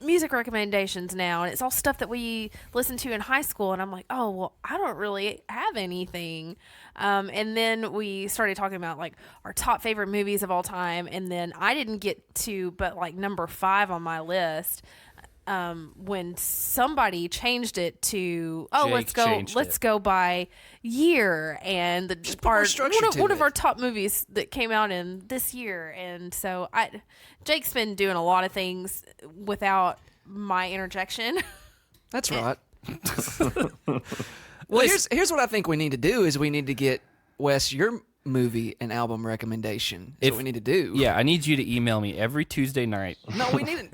music recommendations now, and it's all stuff that we listened to in high school. And I'm like, oh, well, I don't really have anything. And then we started talking about like our top favorite movies of all time, and then I didn't get to but like number 5 on my list when somebody changed it to let's go by year, and one of our top movies that came out in this year. And so Jake's been doing a lot of things without my interjection. That's right. Well, here's what I think we need to do is we need to get Wes your movie and album recommendation. That's what we need to do. Yeah, I need you to email me every Tuesday night. No, we need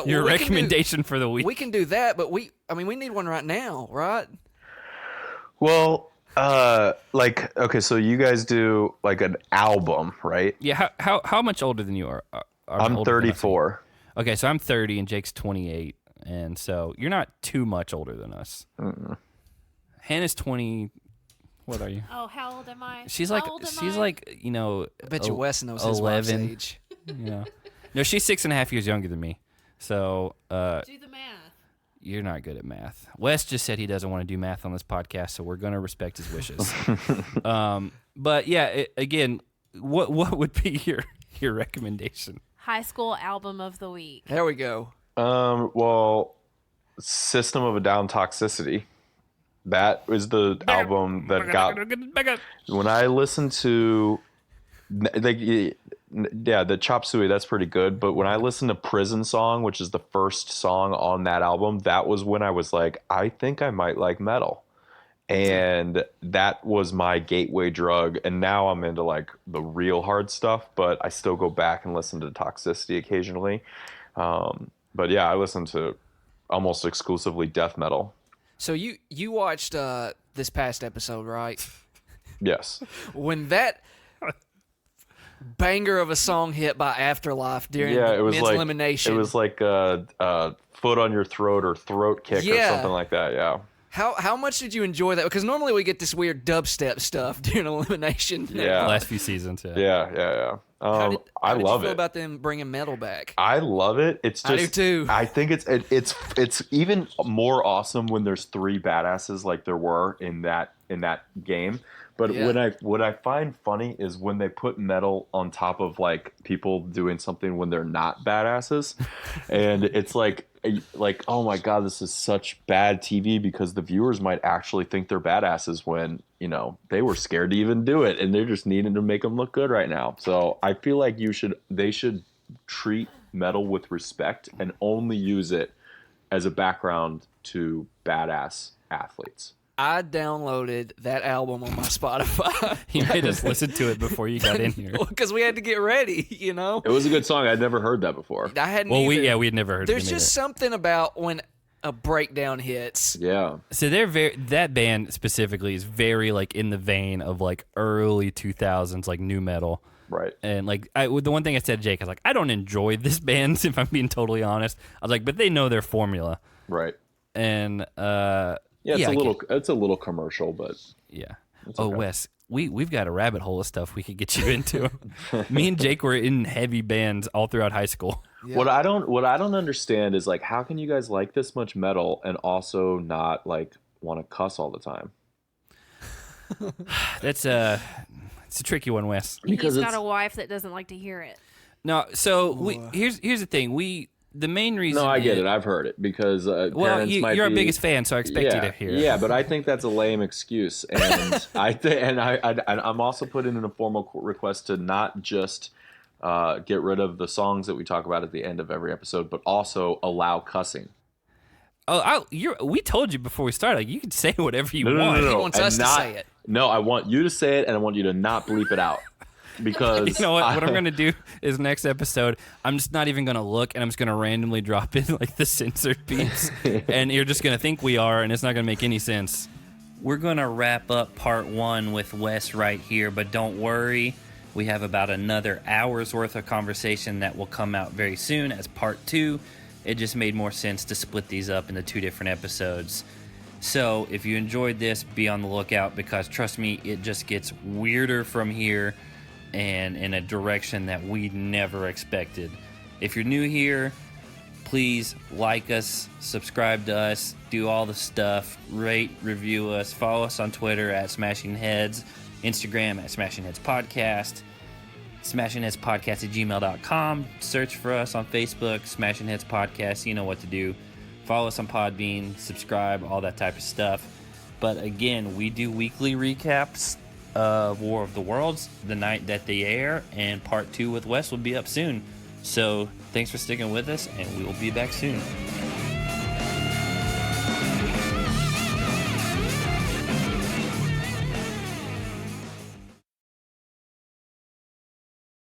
your recommendation for the week. We can do that, but we need one right now, right? Well, okay, so you guys do like an album, right? Yeah. How much older than you are? I'm 34. Okay, so I'm 30 and Jake's 28, and so you're not too much older than us. Mm-mm. Hannah's 20. What are you? Oh, how old am I? She's like I bet you Wes knows his 11. wife's age. Yeah. No, she's 6.5 years younger than me. So do the math. You're not good at math. Wes just said he doesn't want to do math on this podcast, so we're going to respect his wishes. But yeah, again, what would be your recommendation? High school album of the week. There we go. Well, System of a Down, Toxicity. That was the album that got, when I listened to, like, yeah, the Chop Suey, that's pretty good. But when I listened to Prison Song, which is the first song on that album, that was when I was like, I think I might like metal. And that was my gateway drug. And now I'm into like the real hard stuff, but I still go back and listen to Toxicity occasionally. But yeah, I listen to almost exclusively death metal. So you watched this past episode, right? Yes. When that banger of a song hit by Afterlife during men's elimination. It was like foot on your throat or throat kick or something like that. Yeah. How much did you enjoy that? Because normally we get this weird dubstep stuff during elimination. Yeah. The last few seasons. Yeah. How did I love you feel it. About them bringing metal back? I love it. It's just, I do too. I think it's even more awesome when there's 3 badasses like there were in that game. But what I find funny is when they put metal on top of like people doing something when they're not badasses, and it's like oh my god, this is such bad TV because the viewers might actually think they're badasses when they were scared to even do it, and they're just needing to make them look good right now. So I feel like they should treat metal with respect and only use it as a background to badass athletes. I downloaded that album on my Spotify. You made us listen to it before you got in here. Because we had to get ready, It was a good song. I'd never heard that before. I hadn't we'd never heard it. There's just something about when a breakdown hits. Yeah. So that band specifically is very like in the vein of like early 2000s like new metal. Right. And like the one thing I said to Jake, I was like, I don't enjoy this band if I'm being totally honest. I was like, but they know their formula. Right. And it's a little commercial, but yeah. okay. Wes, we've got a rabbit hole of stuff we could get you into. Me and Jake were in heavy bands all throughout high school. Yeah. What I don't understand is like, how can you guys like this much metal and also not like want to cuss all the time? It's a tricky one, Wes. Because He's got it's- a wife that doesn't like to hear it. No, so here's the thing. The main reason. No, I get it. I've heard it because parents might you're our be, biggest fan, so I expect you to hear it. Yeah, but I think that's a lame excuse, and I'm also putting in a formal request to not just get rid of the songs that we talk about at the end of every episode, but also allow cussing. Oh, we told you before we started. Like, you can say whatever you No, want. He wants and us to say it. No, I want you to say it, and I want you to not bleep it out. Because You know what? What I'm gonna do is next episode, I'm just not even gonna look, and I'm just gonna randomly drop in like the censored beats, and you're just gonna think we are, and it's not gonna make any sense. We're gonna wrap up part 1 with Wes right here, but don't worry, we have about another hour's worth of conversation that will come out very soon as part 2. It just made more sense to split these up into 2 different episodes. So if you enjoyed this, be on the lookout, because trust me, it just gets weirder from here and in a direction that we never expected. If you're new here, please like us, subscribe to us, do all the stuff, rate, review us, follow us on Twitter at Smashing Heads, Instagram at Smashing Heads Podcast, smashingheadspodcast@gmail.com. Search for us on Facebook, Smashing Heads Podcast. You know what to do. Follow us on Podbean, subscribe, all that type of stuff. But again, we do weekly recaps of War of the Worlds the night that they air, and part 2 with Wes will be up soon. So thanks for sticking with us, and we will be back soon.